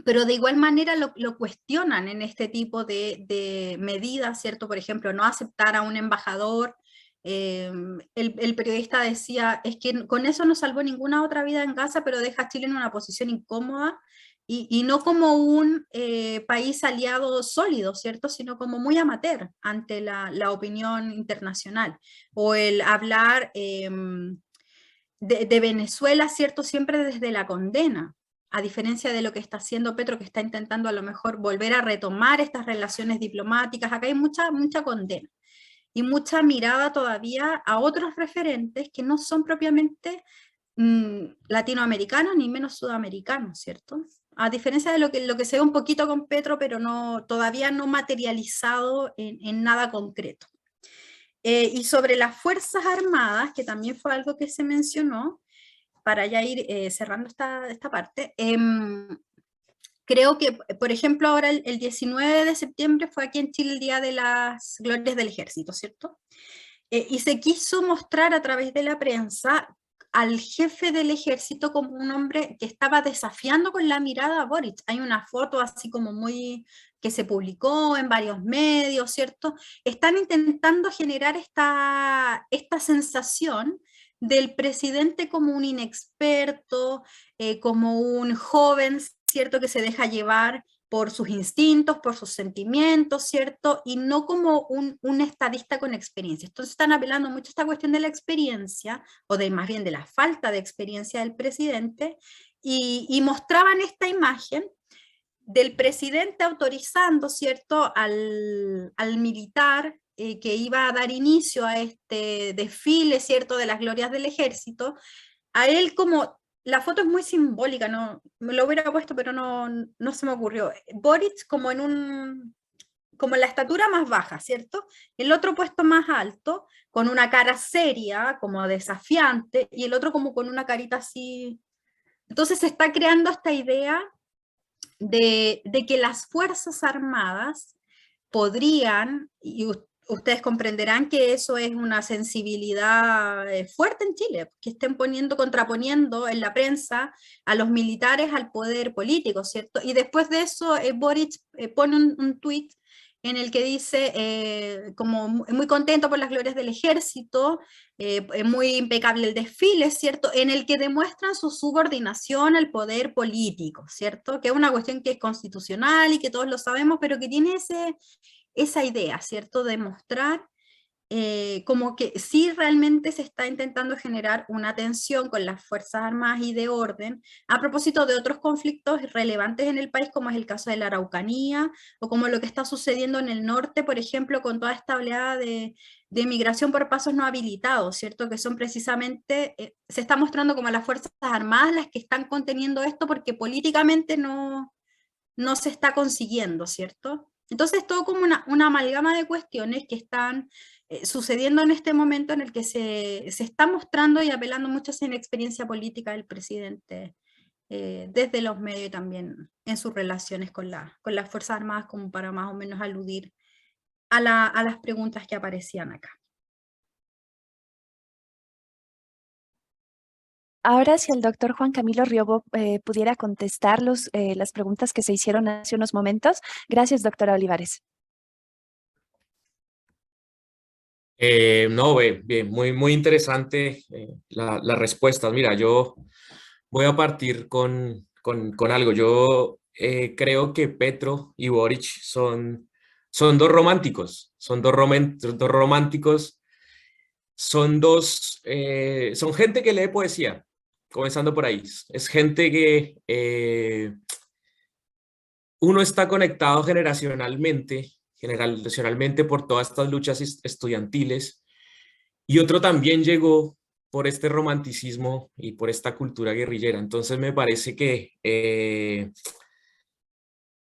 C: Pero de igual manera lo cuestionan en este tipo de medidas, ¿cierto? Por ejemplo, no aceptar a un embajador. El periodista decía, es que con eso no salvó ninguna otra vida en Gaza, pero deja a Chile en una posición incómoda y no como un país aliado sólido, ¿cierto? Sino como muy amateur ante la opinión internacional. O el hablar de Venezuela, ¿cierto? Siempre desde la condena, a diferencia de lo que está haciendo Petro, que está intentando a lo mejor volver a retomar estas relaciones diplomáticas. Acá hay mucha condena. y mucha mirada todavía a otros referentes que no son propiamente latinoamericanos ni menos sudamericanos, ¿cierto? A diferencia de lo que se ve un poquito con Petro, pero todavía no materializado en nada concreto. Y sobre las Fuerzas Armadas, que también fue algo que se mencionó, para ya ir cerrando esta parte, creo que, por ejemplo, ahora el 19 de septiembre fue aquí en Chile el Día de las Glorias del Ejército, ¿cierto? Y se quiso mostrar a través de la prensa al jefe del ejército como un hombre que estaba desafiando con la mirada a Boric. Hay una foto así como muy que se publicó en varios medios, ¿cierto? Están intentando generar esta sensación del presidente como un inexperto, como un joven, ¿cierto? Que se deja llevar por sus instintos, por sus sentimientos, ¿cierto? Y no como un estadista con experiencia. Entonces están apelando mucho a esta cuestión de la experiencia, o de más bien de la falta de experiencia del presidente, y mostraban esta imagen del presidente autorizando, ¿cierto?, al militar que iba a dar inicio a este desfile, ¿cierto?, de las glorias del ejército, a él como... La foto es muy simbólica, no, me lo hubiera puesto, pero no se me ocurrió. Boric como como en la estatura más baja, ¿cierto? El otro puesto más alto, con una cara seria, como desafiante, y el otro como con una carita así. Entonces se está creando esta idea de que las Fuerzas Armadas podrían, y ustedes comprenderán que eso es una sensibilidad fuerte en Chile, que estén contraponiendo en la prensa a los militares al poder político, ¿cierto? Y después de eso, Boric pone un tuit en el que dice, como muy contento por las glorias del ejército, muy impecable el desfile, ¿cierto? En el que demuestran su subordinación al poder político, ¿cierto? Que es una cuestión que es constitucional y que todos lo sabemos, pero que tiene esa idea, ¿cierto? De mostrar como que sí realmente se está intentando generar una tensión con las Fuerzas Armadas y de orden, a propósito de otros conflictos relevantes en el país, como es el caso de la Araucanía, o como lo que está sucediendo en el norte, por ejemplo, con toda esta oleada de migración por pasos no habilitados, ¿cierto? Que son precisamente, se está mostrando como las Fuerzas Armadas las que están conteniendo esto porque políticamente no se está consiguiendo, ¿cierto? Entonces todo como una amalgama de cuestiones que están sucediendo en este momento en el que se está mostrando y apelando mucho a esa inexperiencia política del presidente desde los medios y también en sus relaciones con las Fuerzas Armadas, como para más o menos aludir a las preguntas que aparecían acá.
B: Ahora, si el doctor Juan Camilo Riobo pudiera contestar las preguntas que se hicieron hace unos momentos. Gracias, doctora Olivares.
E: No, bien, muy interesante las respuestas. Mira, yo voy a partir con algo. Yo creo que Petro y Boric son dos románticos, son románticos, son gente que lee poesía, comenzando por ahí. Es gente que uno está conectado generacionalmente por todas estas luchas estudiantiles, y otro también llegó por este romanticismo y por esta cultura guerrillera. Entonces me parece que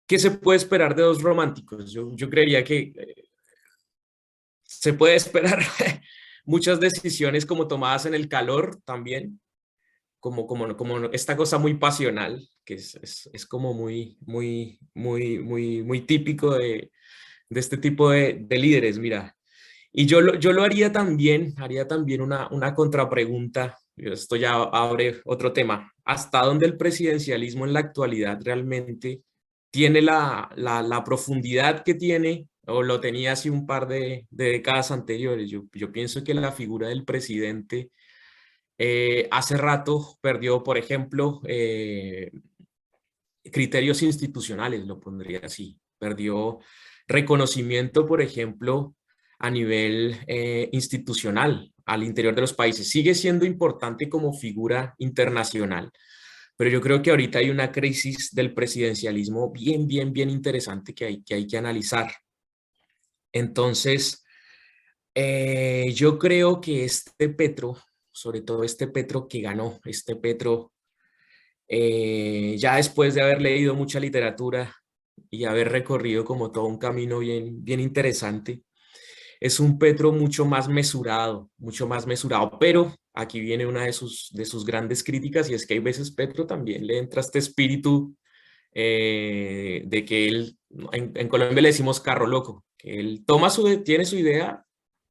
E: ¿qué se puede esperar de dos románticos? Yo creería que se puede esperar muchas decisiones como tomadas en el calor también, como esta cosa muy pasional, que es como muy típico de este tipo de líderes, mira. Y yo lo haría también una contrapregunta. Esto ya abre otro tema. ¿Hasta dónde el presidencialismo en la actualidad realmente tiene la profundidad que tiene, o lo tenía hace un par de décadas anteriores? Yo pienso que la figura del presidente hace rato perdió, por ejemplo, criterios institucionales, lo pondría así. Perdió reconocimiento, por ejemplo, a nivel institucional al interior de los países. Sigue siendo importante como figura internacional, pero yo creo que ahorita hay una crisis del presidencialismo bien interesante que hay que analizar. Entonces, Yo creo que este Petro, sobre todo este Petro que ganó, este Petro, ya después de haber leído mucha literatura y haber recorrido como todo un camino bien interesante, es un Petro mucho más mesurado, pero aquí viene una de sus grandes críticas y es que hay veces Petro también le entra este espíritu de que él, en Colombia le decimos carro loco, que él tiene su idea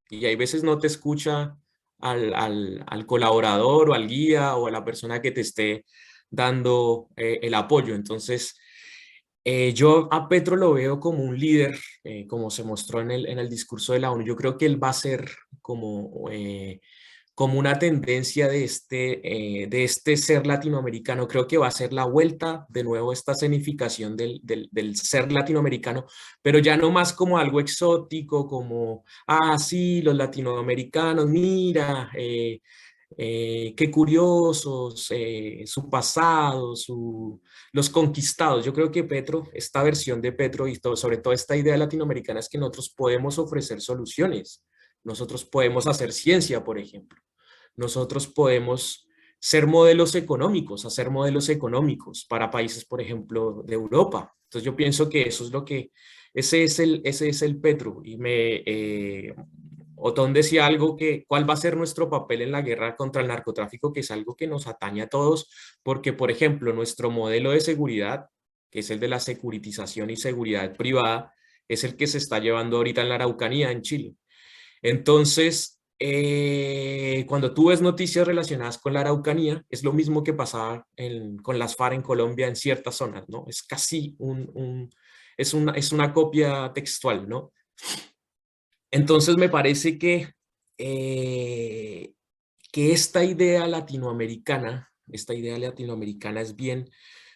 E: y hay veces no te escucha al colaborador o al guía o a la persona que te esté dando el apoyo. Entonces, yo a Petro lo veo como un líder, como se mostró en el discurso de la ONU. Yo creo que él va a ser como una tendencia de este ser latinoamericano. Creo que va a ser la vuelta de nuevo esta escenificación del ser latinoamericano, pero ya no más como algo exótico, como, ah, sí, los latinoamericanos, mira, qué curiosos, su pasado, los conquistados. Yo creo que Petro, esta versión de Petro y sobre todo esta idea latinoamericana es que nosotros podemos ofrecer soluciones. Nosotros podemos hacer ciencia, por ejemplo. Nosotros podemos ser modelos económicos, hacer modelos económicos para países, por ejemplo, de Europa. Entonces yo pienso que eso es lo que, ese es el Petro. Y Otón decía algo que, ¿cuál va a ser nuestro papel en la guerra contra el narcotráfico? Que es algo que nos atañe a todos, porque, por ejemplo, nuestro modelo de seguridad, que es el de la securitización y seguridad privada, es el que se está llevando ahorita en la Araucanía, en Chile. Entonces, cuando tú ves noticias relacionadas con la Araucanía, es lo mismo que pasaba con las FARC en Colombia en ciertas zonas, ¿no? Es casi es una copia textual, ¿no? Entonces me parece que esta idea latinoamericana es bien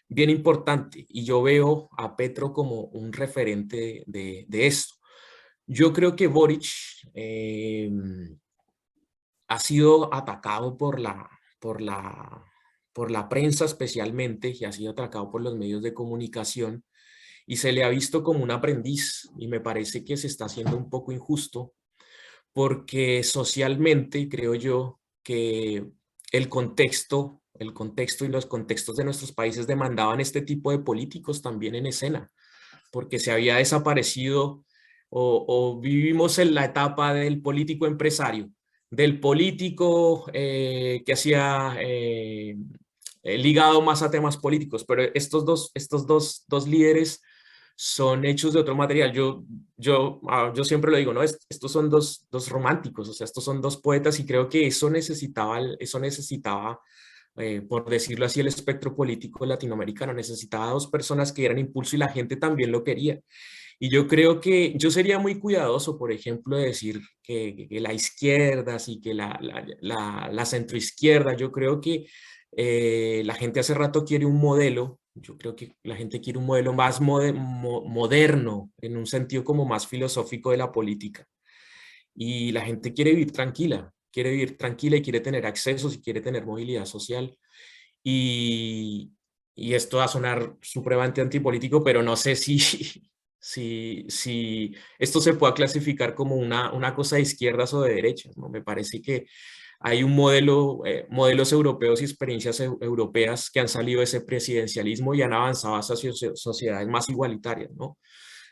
E: importante y yo veo a Petro como un referente de esto. Yo creo que Boric ha sido atacado por la prensa especialmente y ha sido atacado por los medios de comunicación y se le ha visto como un aprendiz y me parece que se está haciendo un poco injusto porque socialmente creo yo que el contexto y los contextos de nuestros países demandaban este tipo de políticos también en escena, porque se había desaparecido o vivimos en la etapa del político empresario, del político que hacía ligado más a temas políticos, pero estos dos líderes son hechos de otro material. Yo siempre lo digo, ¿no? Estos son dos románticos, o sea, estos son dos poetas y creo que eso necesitaba, por decirlo así, el espectro político latinoamericano. Necesitaba dos personas que dieran impulso y la gente también lo quería. Y yo creo que yo sería muy cuidadoso, por ejemplo, de decir que la izquierda, así que la centroizquierda, yo creo que la gente hace rato quiere un modelo. Yo creo que la gente quiere un modelo más moderno, en un sentido como más filosófico de la política. Y la gente quiere vivir tranquila y quiere tener accesos y quiere tener movilidad social. Y, y esto va a sonar supremamente antipolítico, pero no sé si esto se pueda clasificar como una cosa de izquierdas o de derechas, ¿no? Me parece que hay un modelos europeos y experiencias europeas que han salido de ese presidencialismo y han avanzado hacia sociedades más igualitarias, ¿no?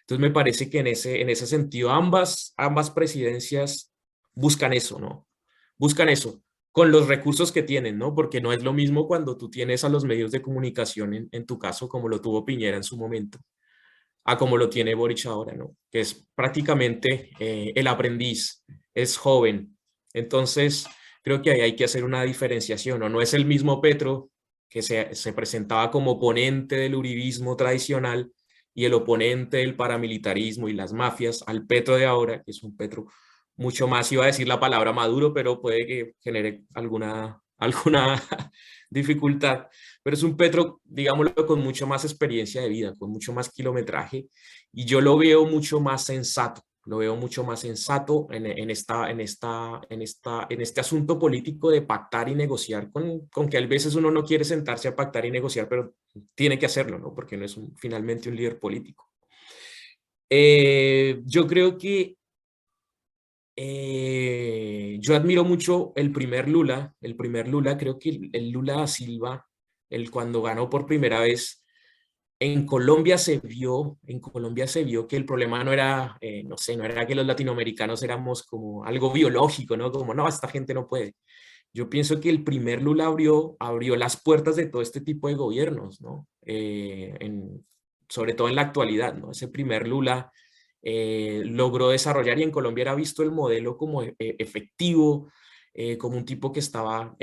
E: Entonces me parece que en ese sentido ambas presidencias buscan eso, ¿no? Buscan eso con los recursos que tienen, ¿no? Porque no es lo mismo cuando tú tienes a los medios de comunicación, en tu caso, como lo tuvo Piñera en su momento, a como lo tiene Boric ahora, ¿no? Que es prácticamente el aprendiz, es joven. Entonces, creo que ahí hay que hacer una diferenciación, ¿no? No es el mismo Petro que se presentaba como oponente del uribismo tradicional y el oponente del paramilitarismo y las mafias, al Petro de ahora, que es un Petro mucho más, iba a decir la palabra maduro, pero puede que genere alguna dificultad. Pero es un Petro, digámoslo, con mucho más experiencia de vida, con mucho más kilometraje, y yo lo veo mucho más sensato. Lo veo mucho más sensato en este asunto político de pactar y negociar, con que a veces uno no quiere sentarse a pactar y negociar, pero tiene que hacerlo, ¿no? Porque no es finalmente un líder político. Yo creo que Yo admiro mucho el primer Lula, creo que el Lula da Silva, cuando ganó por primera vez, en Colombia se vio que el problema no era, no sé, no era que los latinoamericanos éramos como algo biológico, ¿no? Como, no, esta gente no puede. Yo pienso que el primer Lula abrió las puertas de todo este tipo de gobiernos, ¿no? Sobre todo en la actualidad, ¿no? Ese primer Lula logró desarrollar, y en Colombia era visto el modelo como efectivo, como un tipo que estaba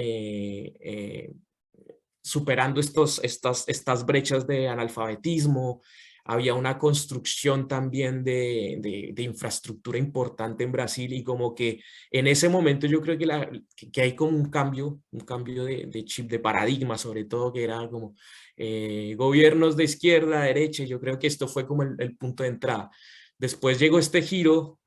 E: superando estas brechas de analfabetismo. Había una construcción también de infraestructura importante en Brasil, y como que en ese momento yo creo que hay como un cambio de chip, de paradigma, sobre todo, que era como gobiernos de izquierda, derecha. Yo creo que esto fue como el punto de entrada. Después llegó este giro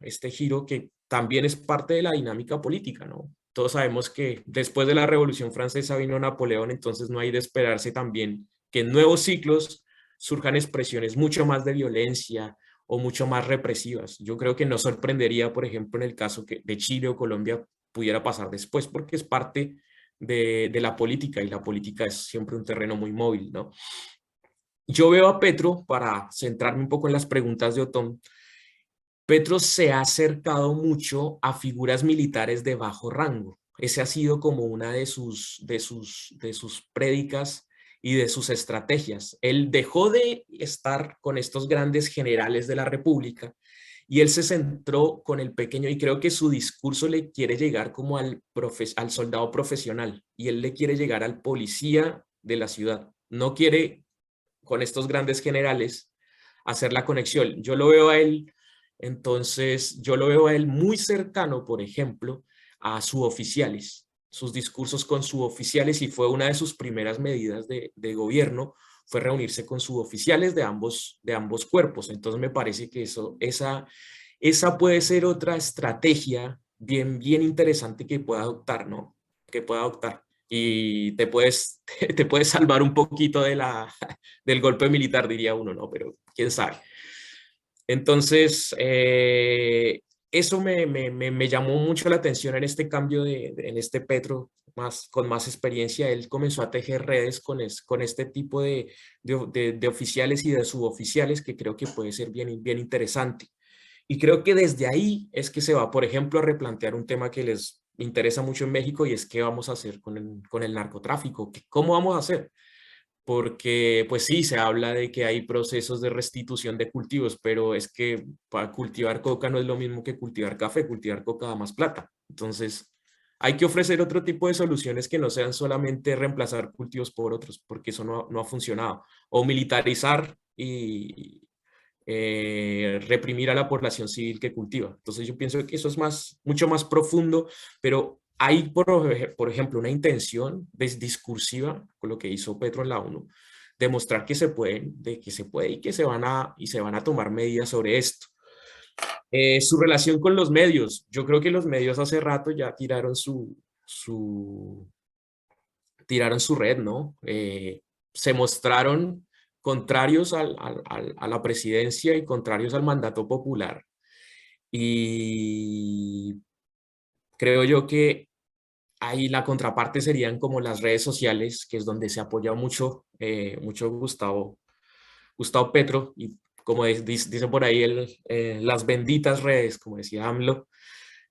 E: que también es parte de la dinámica política, ¿no? Todos sabemos que después de la Revolución Francesa vino Napoleón, entonces no hay de esperarse también que en nuevos ciclos surjan expresiones mucho más de violencia o mucho más represivas. Yo creo que no sorprendería, por ejemplo, en el caso de Chile o Colombia pudiera pasar después, porque es parte de la política, y la política es siempre un terreno muy móvil, ¿no? Yo veo a Petro, para centrarme un poco en las preguntas de Otón, Petro se ha acercado mucho a figuras militares de bajo rango. Ese ha sido como una de sus prédicas y de sus estrategias. Él dejó de estar con estos grandes generales de la República y él se centró con el pequeño, y creo que su discurso le quiere llegar como al soldado profesional, y él le quiere llegar al policía de la ciudad. No quiere, con estos grandes generales, hacer la conexión. Yo lo veo a él muy cercano, por ejemplo, a suboficiales, sus discursos con suboficiales, y fue una de sus primeras medidas de gobierno, fue reunirse con suboficiales de ambos cuerpos. Entonces me parece que esa puede ser otra estrategia bien interesante que pueda adoptar, ¿no? Que pueda adoptar. Y te puedes salvar un poquito del golpe militar, diría uno, ¿no? Pero quién sabe. Entonces, eso me llamó mucho la atención en este cambio, en este Petro con más experiencia. Él comenzó a tejer redes con este tipo de oficiales y de suboficiales, que creo que puede ser bien interesante. Y creo que desde ahí es que se va, por ejemplo, a replantear un tema que les interesa mucho en México, y es qué vamos a hacer con el narcotráfico. ¿Cómo vamos a hacer? Porque pues sí, se habla de que hay procesos de restitución de cultivos, pero es que para cultivar coca no es lo mismo que cultivar café. Cultivar coca da más plata. Entonces hay que ofrecer otro tipo de soluciones que no sean solamente reemplazar cultivos por otros, porque eso no ha funcionado. O militarizar y reprimir a la población civil que cultiva. Entonces yo pienso que eso es mucho más profundo, pero hay, por ejemplo, una intención discursiva con lo que hizo Petro en la ONU, demostrar que se puede y que se van a tomar medidas sobre esto. Su relación con los medios. Yo creo que los medios hace rato ya tiraron su red, ¿no? Se mostraron contrarios a la presidencia y contrarios al mandato popular. Y creo yo que ahí la contraparte serían como las redes sociales, que es donde se apoya mucho Gustavo Petro, y como dice por ahí, las benditas redes, como decía AMLO.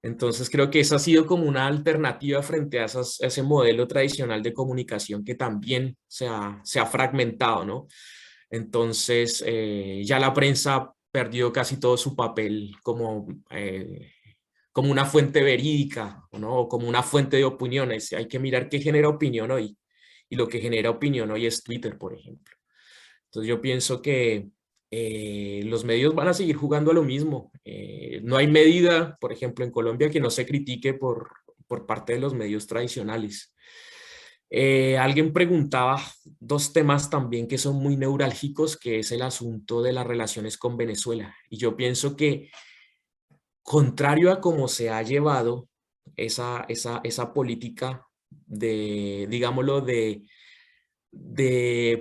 E: Entonces creo que esa ha sido como una alternativa frente a ese modelo tradicional de comunicación que también se ha fragmentado, ¿no? Entonces ya la prensa perdió casi todo su papel como una fuente verídica, ¿no? O como una fuente de opiniones. Hay que mirar qué genera opinión hoy. Y lo que genera opinión hoy es Twitter, por ejemplo. Entonces yo pienso que los medios van a seguir jugando a lo mismo. No hay medida, por ejemplo, en Colombia, que no se critique por parte de los medios tradicionales. Alguien preguntaba dos temas también que son muy neurálgicos, que es el asunto de las relaciones con Venezuela. Y yo pienso que, contrario a cómo se ha llevado esa política digámoslo,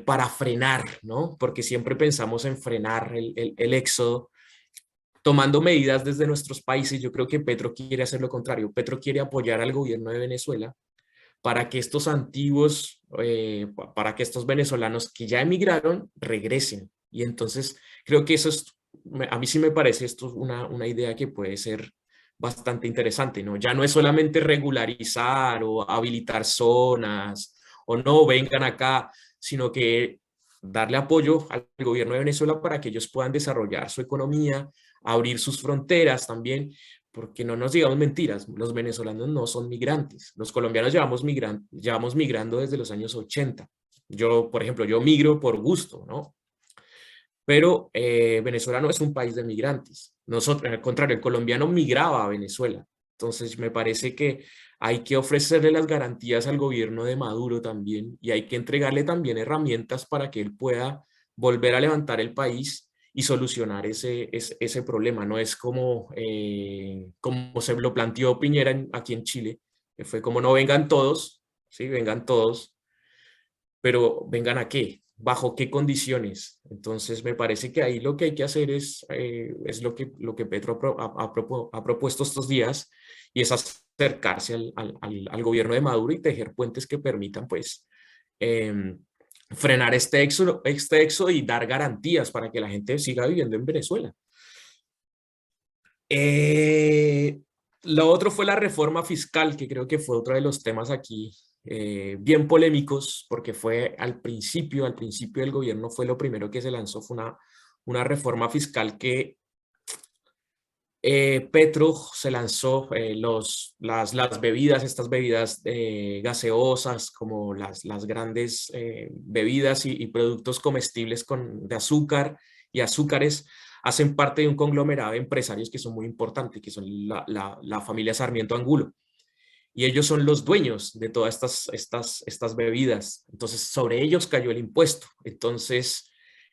E: para frenar, ¿no? Porque siempre pensamos en frenar el éxodo. tomando medidas desde nuestros países. Yo creo que Petro quiere hacer lo contrario. Petro quiere apoyar al gobierno de Venezuela para que estos antiguos, para que estos venezolanos que ya emigraron regresen. Y entonces creo que eso es, a mí sí me parece esto una idea que puede ser bastante interesante, ¿no? Ya no es solamente regularizar o habilitar zonas o no, vengan acá, sino que darle apoyo al gobierno de Venezuela para que ellos puedan desarrollar su economía, abrir sus fronteras también, porque no nos digamos mentiras, los venezolanos no son migrantes, los colombianos llevamos migrando desde los años 80. Yo, por ejemplo, yo migro por gusto, ¿no? Pero Venezuela no es un país de migrantes. Nosotros, al contrario, el colombiano migraba a Venezuela. Entonces me parece que hay que ofrecerle las garantías al gobierno de Maduro también y hay que entregarle también herramientas para que él pueda volver a levantar el país y solucionar ese problema. No es como, como se lo planteó Piñera aquí en Chile, que fue como no vengan todos, ¿sí? Vengan todos, pero ¿vengan a qué? ¿Bajo qué condiciones? Entonces me parece que ahí lo que hay que hacer es lo que Petro ha propuesto estos días y es acercarse al gobierno de Maduro y tejer puentes que permitan pues frenar este éxodo y dar garantías para que la gente siga viviendo en Venezuela. Lo otro fue la reforma fiscal, que creo que fue otro de los temas aquí bien polémicos, porque fue al principio del gobierno fue lo primero que se lanzó, fue una reforma fiscal que Petro se lanzó, las bebidas, estas bebidas gaseosas, como las grandes bebidas y productos comestibles de azúcar y azúcares, hacen parte de un conglomerado de empresarios que son muy importantes, que son la familia Sarmiento Angulo. Y ellos son los dueños de todas estas bebidas. Entonces, sobre ellos cayó el impuesto. Entonces,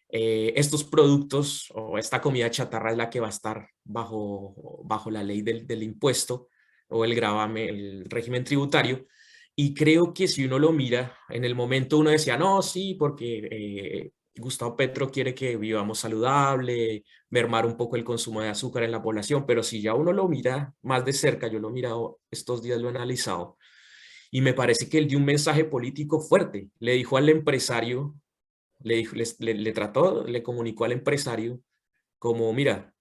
E: estos productos o esta comida chatarra es la que va a estar bajo la ley del impuesto o el gravamen, el régimen tributario. Y creo que si uno lo mira, en el momento uno decía, no, sí, porque Gustavo Petro quiere que vivamos saludable, mermar un poco el consumo de azúcar en la población, pero si ya uno lo mira más de cerca, yo lo he mirado estos días, lo he analizado, y me parece que él dio un mensaje político fuerte. Le dijo al empresario, le comunicó al empresario como, mira,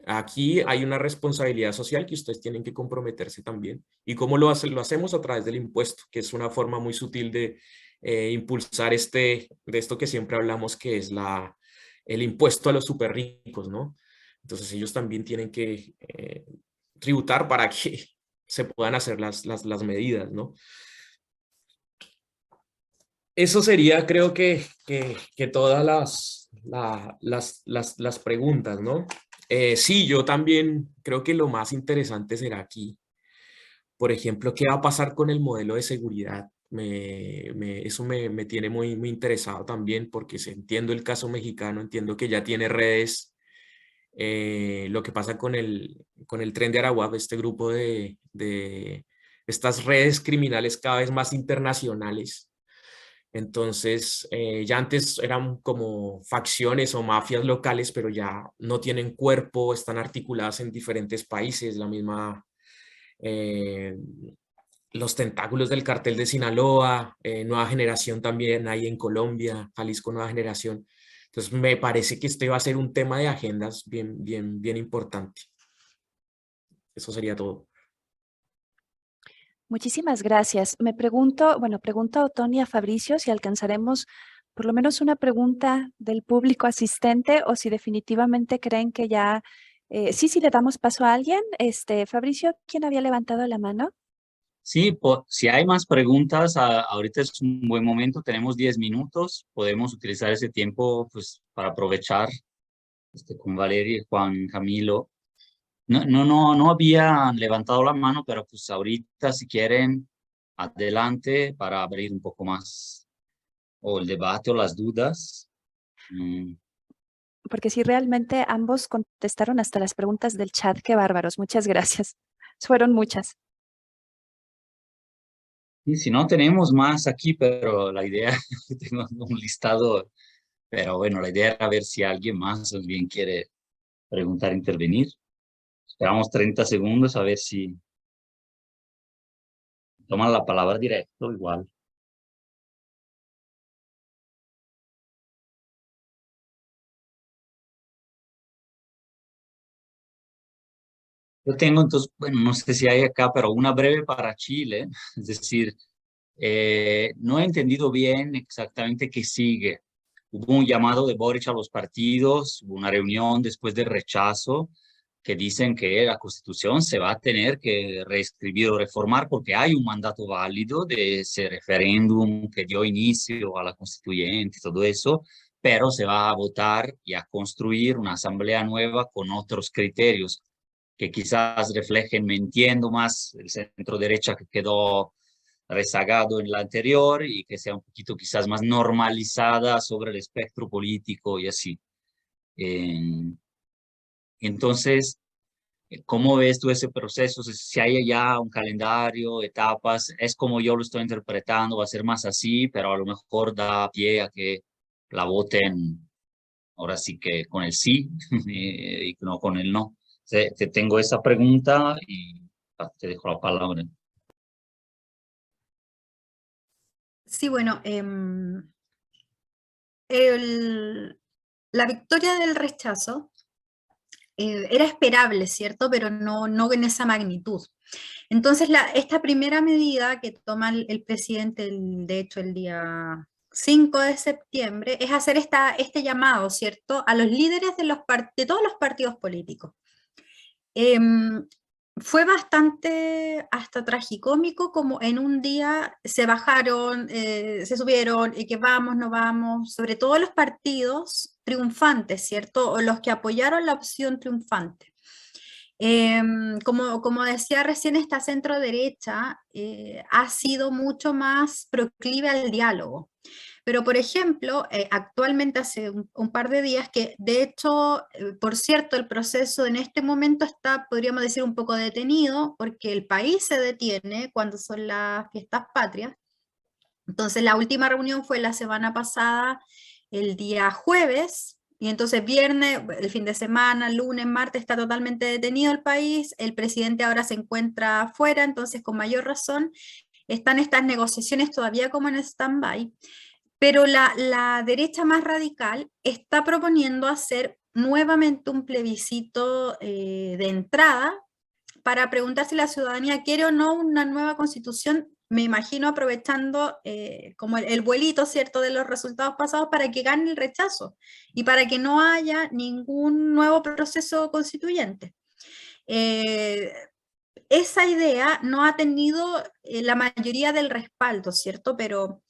E: aquí hay una responsabilidad social que ustedes tienen que comprometerse también. ¿Y cómo lo hacemos? A través del impuesto, que es una forma muy sutil de impulsar de esto que siempre hablamos, que es el impuesto a los súper ricos, ¿no? Entonces ellos también tienen que tributar para que se puedan hacer las medidas, ¿no? Eso sería, creo que todas las preguntas, ¿no? Sí, yo también creo que lo más interesante será aquí, por ejemplo, ¿qué va a pasar con el modelo de seguridad? Eso me tiene muy interesado también, porque entiendo el caso mexicano, entiendo que ya tiene redes, lo que pasa con el Tren de Aragua, este grupo de estas redes criminales cada vez más internacionales. Entonces, ya antes eran como facciones o mafias locales, pero ya no tienen cuerpo, están articuladas en diferentes países, los tentáculos del cartel de Sinaloa, Nueva Generación también hay en Colombia, Jalisco Nueva Generación. Entonces, me parece que este va a ser un tema de agendas bien importante. Eso sería todo.
B: Muchísimas gracias. Pregunto a Otón y a Fabricio si alcanzaremos por lo menos una pregunta del público asistente o si definitivamente creen que ya, sí le damos paso a alguien. Fabricio, ¿quién había levantado la mano?
A: Sí, si hay más preguntas, ahorita es un buen momento, tenemos 10 minutos, podemos utilizar ese tiempo pues, para aprovechar con Valeria y Juan Camilo. No habían levantado la mano, pero pues ahorita si quieren, adelante para abrir un poco más o el debate o las dudas.
B: Porque si realmente ambos contestaron hasta las preguntas del chat, qué bárbaros, muchas gracias. Fueron muchas.
A: Y si no, tenemos más aquí, pero la idea, tengo un listado, pero bueno, la idea era ver si alguien más o bien quiere preguntar, intervenir. Esperamos 30 segundos a ver si toman la palabra directo, igual. Yo tengo entonces, bueno, no sé si hay acá, pero una breve para Chile, es decir, no he entendido bien exactamente qué sigue. Hubo un llamado de Boric a los partidos, hubo una reunión después del rechazo que dicen que la Constitución se va a tener que reescribir o reformar porque hay un mandato válido de ese referéndum que dio inicio a la constituyente y todo eso, pero se va a votar y a construir una asamblea nueva con otros criterios que quizás reflejen, me entiendo, más el centro derecha que quedó rezagado en la anterior y que sea un poquito quizás más normalizada sobre el espectro político y así. Entonces, ¿cómo ves tú ese proceso? Si hay ya un calendario, etapas, es como yo lo estoy interpretando, va a ser más así, pero a lo mejor da pie a que la voten ahora sí que con el sí y no con el no. Te tengo esa pregunta y te dejo la palabra.
C: Sí, bueno, la victoria del rechazo era esperable, ¿cierto? Pero no en esa magnitud. Entonces, esta primera medida que toma el presidente, de hecho, el día 5 de septiembre, es hacer este llamado, ¿cierto?, a los líderes de todos los partidos políticos. Fue bastante hasta tragicómico como en un día se bajaron, se subieron, y que vamos, no vamos, sobre todo los partidos triunfantes, ¿cierto? O los que apoyaron la opción triunfante. Como decía recién, esta centro derecha ha sido mucho más proclive al diálogo. Pero, por ejemplo, actualmente hace un par de días que, de hecho, por cierto, el proceso en este momento está, podríamos decir, un poco detenido, porque el país se detiene cuando son las fiestas patrias. Entonces, la última reunión fue la semana pasada, el día jueves, y entonces viernes, el fin de semana, lunes, martes, está totalmente detenido el país, el presidente ahora se encuentra afuera, entonces con mayor razón están estas negociaciones todavía como en stand-by. Pero la derecha más radical está proponiendo hacer nuevamente un plebiscito de entrada para preguntar si la ciudadanía quiere o no una nueva constitución, me imagino aprovechando como el vuelito, ¿cierto?, de los resultados pasados para que gane el rechazo y para que no haya ningún nuevo proceso constituyente. Esa idea no ha tenido la mayoría del respaldo, ¿cierto? Pero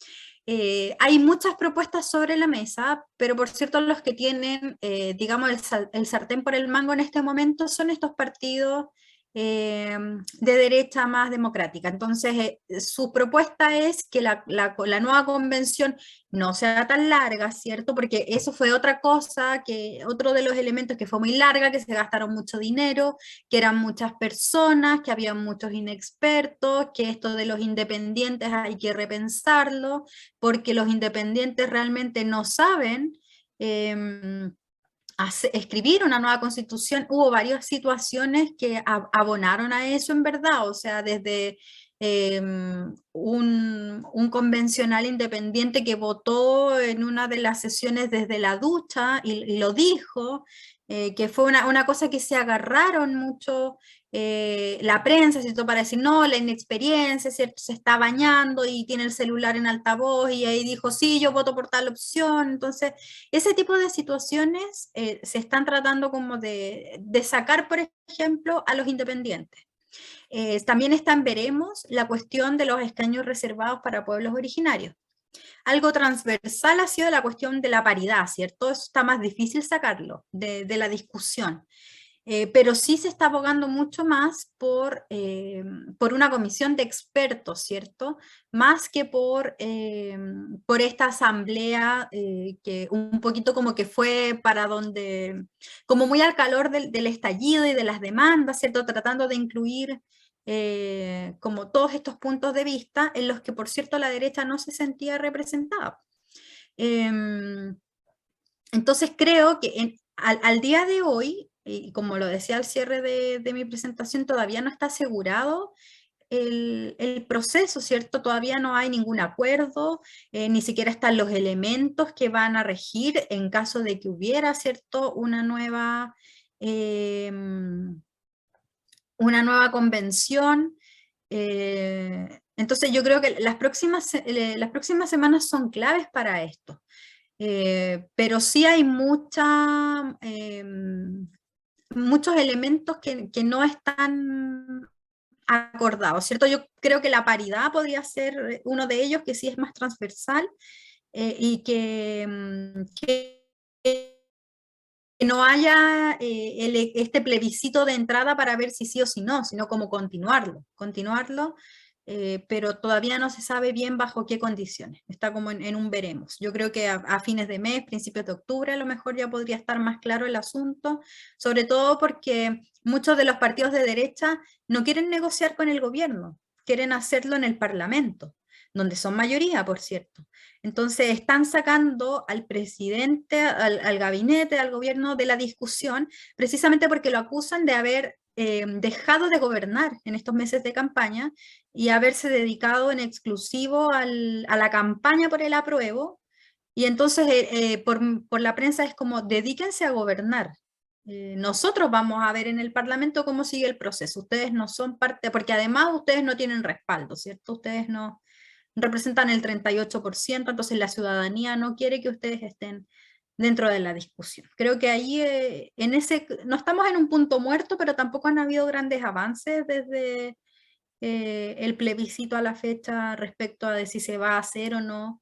C: hay muchas propuestas sobre la mesa, pero por cierto los que tienen, digamos, el sartén por el mango en este momento son estos partidos de derecha más democrática. Entonces, su propuesta es que la nueva convención no sea tan larga, ¿cierto? Porque eso fue otra cosa, otro de los elementos que fue muy larga, que se gastaron mucho dinero, que eran muchas personas, que había muchos inexpertos, que esto de los independientes hay que repensarlo, porque los independientes realmente no saben escribir una nueva constitución. Hubo varias situaciones que abonaron a eso en verdad, o sea, desde un convencional independiente que votó en una de las sesiones desde la ducha y lo dijo, que fue una cosa que se agarraron mucho la prensa, ¿cierto?, para decir, no, la inexperiencia, ¿cierto?, se está bañando y tiene el celular en altavoz y ahí dijo, sí, yo voto por tal opción. Entonces, ese tipo de situaciones se están tratando como de sacar, por ejemplo, a los independientes. También está en veremos la cuestión de los escaños reservados para pueblos originarios. Algo transversal ha sido la cuestión de la paridad, ¿cierto? Eso está más difícil sacarlo de la discusión. Pero sí se está abogando mucho más por una comisión de expertos, ¿cierto? Más que por esta asamblea que un poquito como que fue para donde, como muy al calor del estallido y de las demandas, ¿cierto? Tratando de incluir como todos estos puntos de vista en los que, por cierto, la derecha no se sentía representada. Entonces creo que al día de hoy y como lo decía al cierre de mi presentación, todavía no está asegurado el proceso, ¿cierto? Todavía no hay ningún acuerdo, ni siquiera están los elementos que van a regir en caso de que hubiera, ¿cierto? Una nueva convención. Entonces yo creo que las próximas semanas son claves para esto. Pero sí hay muchos elementos que no están acordados, ¿cierto? Yo creo que la paridad podría ser uno de ellos, que sí es más transversal, y que no haya este plebiscito de entrada para ver si sí o si no, sino como continuarlo, pero todavía no se sabe bien bajo qué condiciones, está como en un veremos. Yo creo que a fines de mes, principios de octubre, a lo mejor ya podría estar más claro el asunto, sobre todo porque muchos de los partidos de derecha no quieren negociar con el gobierno, quieren hacerlo en el Parlamento, donde son mayoría, por cierto. Entonces están sacando al presidente, al gabinete, al gobierno de la discusión, precisamente porque lo acusan de haber dejado de gobernar en estos meses de campaña y haberse dedicado en exclusivo a la campaña por el apruebo, y entonces por la prensa es como, dedíquense a gobernar. Nosotros vamos a ver en el Parlamento cómo sigue el proceso, ustedes no son parte, porque además ustedes no tienen respaldo, ¿cierto? Ustedes no representan el 38%, entonces la ciudadanía no quiere que ustedes estén dentro de la discusión. Creo que ahí no estamos en un punto muerto, pero tampoco han habido grandes avances desde el plebiscito a la fecha respecto a de si se va a hacer o no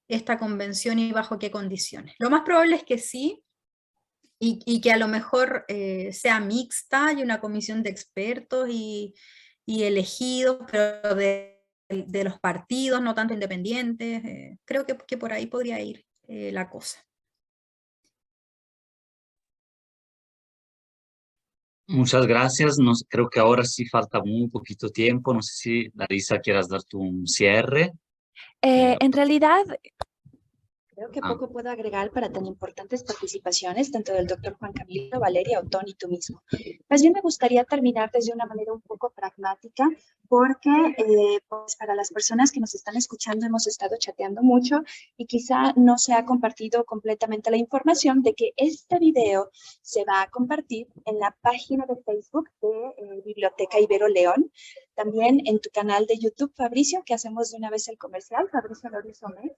C: esta convención y bajo qué condiciones. Lo más probable es que sí, y que a lo mejor sea mixta y una comisión de expertos y elegidos, pero de los partidos, no tanto independientes. Creo que por ahí podría ir la cosa.
A: Muchas gracias. Creo que ahora sí falta muy poquito tiempo. No sé si, Larissa, quieras dar tu un cierre.
B: En realidad, creo que poco puedo agregar para tan importantes participaciones, tanto del doctor Juan Camilo, Valeria, Otón y tú mismo. Más bien me gustaría terminar desde una manera un poco pragmática, porque pues para las personas que nos están escuchando hemos estado chateando mucho y quizá no se ha compartido completamente la información de que este video se va a compartir en la página de Facebook de Biblioteca Ibero León, también en tu canal de YouTube, Fabricio, que hacemos de una vez el comercial, Fabricio Lorenzo Mes.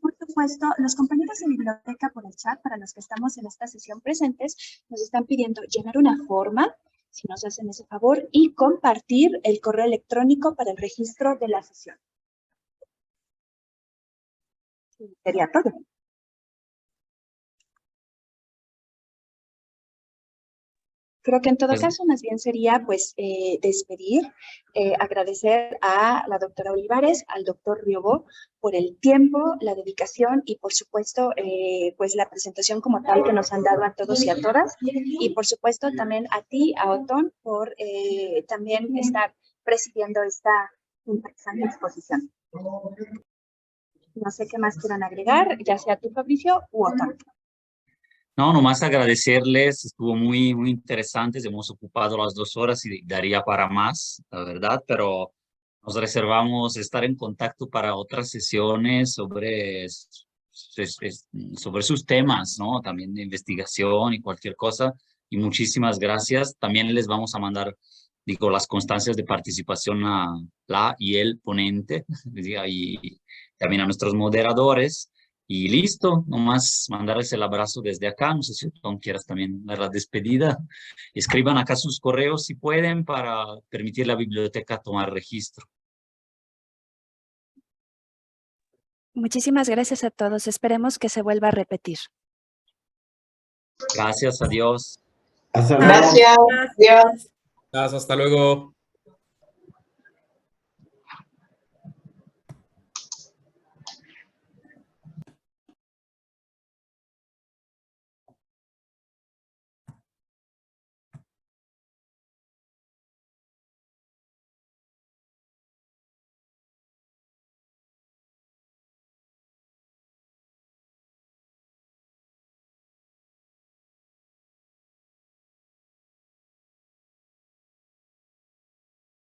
B: Por supuesto, los compañeros de biblioteca por el chat, para los que estamos en esta sesión presentes, nos están pidiendo llenar una forma, si nos hacen ese favor, y compartir el correo electrónico para el registro de la sesión. Sería todo. Creo que en todo caso, más bien sería pues despedir, agradecer a la doctora Olivares, al doctor Riobó, por el tiempo, la dedicación y por supuesto pues la presentación como tal que nos han dado a todos y a todas. Y por supuesto también a ti, a Otón, por también estar presidiendo esta interesante exposición. No sé qué más quieran agregar, ya sea tú, Fabricio, u Otón.
A: No, nomás agradecerles, estuvo muy, muy interesante, hemos ocupado las 2 horas y daría para más, la verdad, pero nos reservamos estar en contacto para otras sesiones sobre sus temas, ¿no? También de investigación y cualquier cosa, y muchísimas gracias. También les vamos a mandar, digo, las constancias de participación a la y el ponente, y también a nuestros moderadores. Y listo, nomás mandarles el abrazo desde acá. No sé si Tom quieras también dar la despedida. Escriban acá sus correos si pueden para permitir a la biblioteca tomar registro.
B: Muchísimas gracias a todos. Esperemos que se vuelva a repetir.
A: Gracias, adiós.
F: Hasta luego.
G: Gracias.
E: Hasta luego.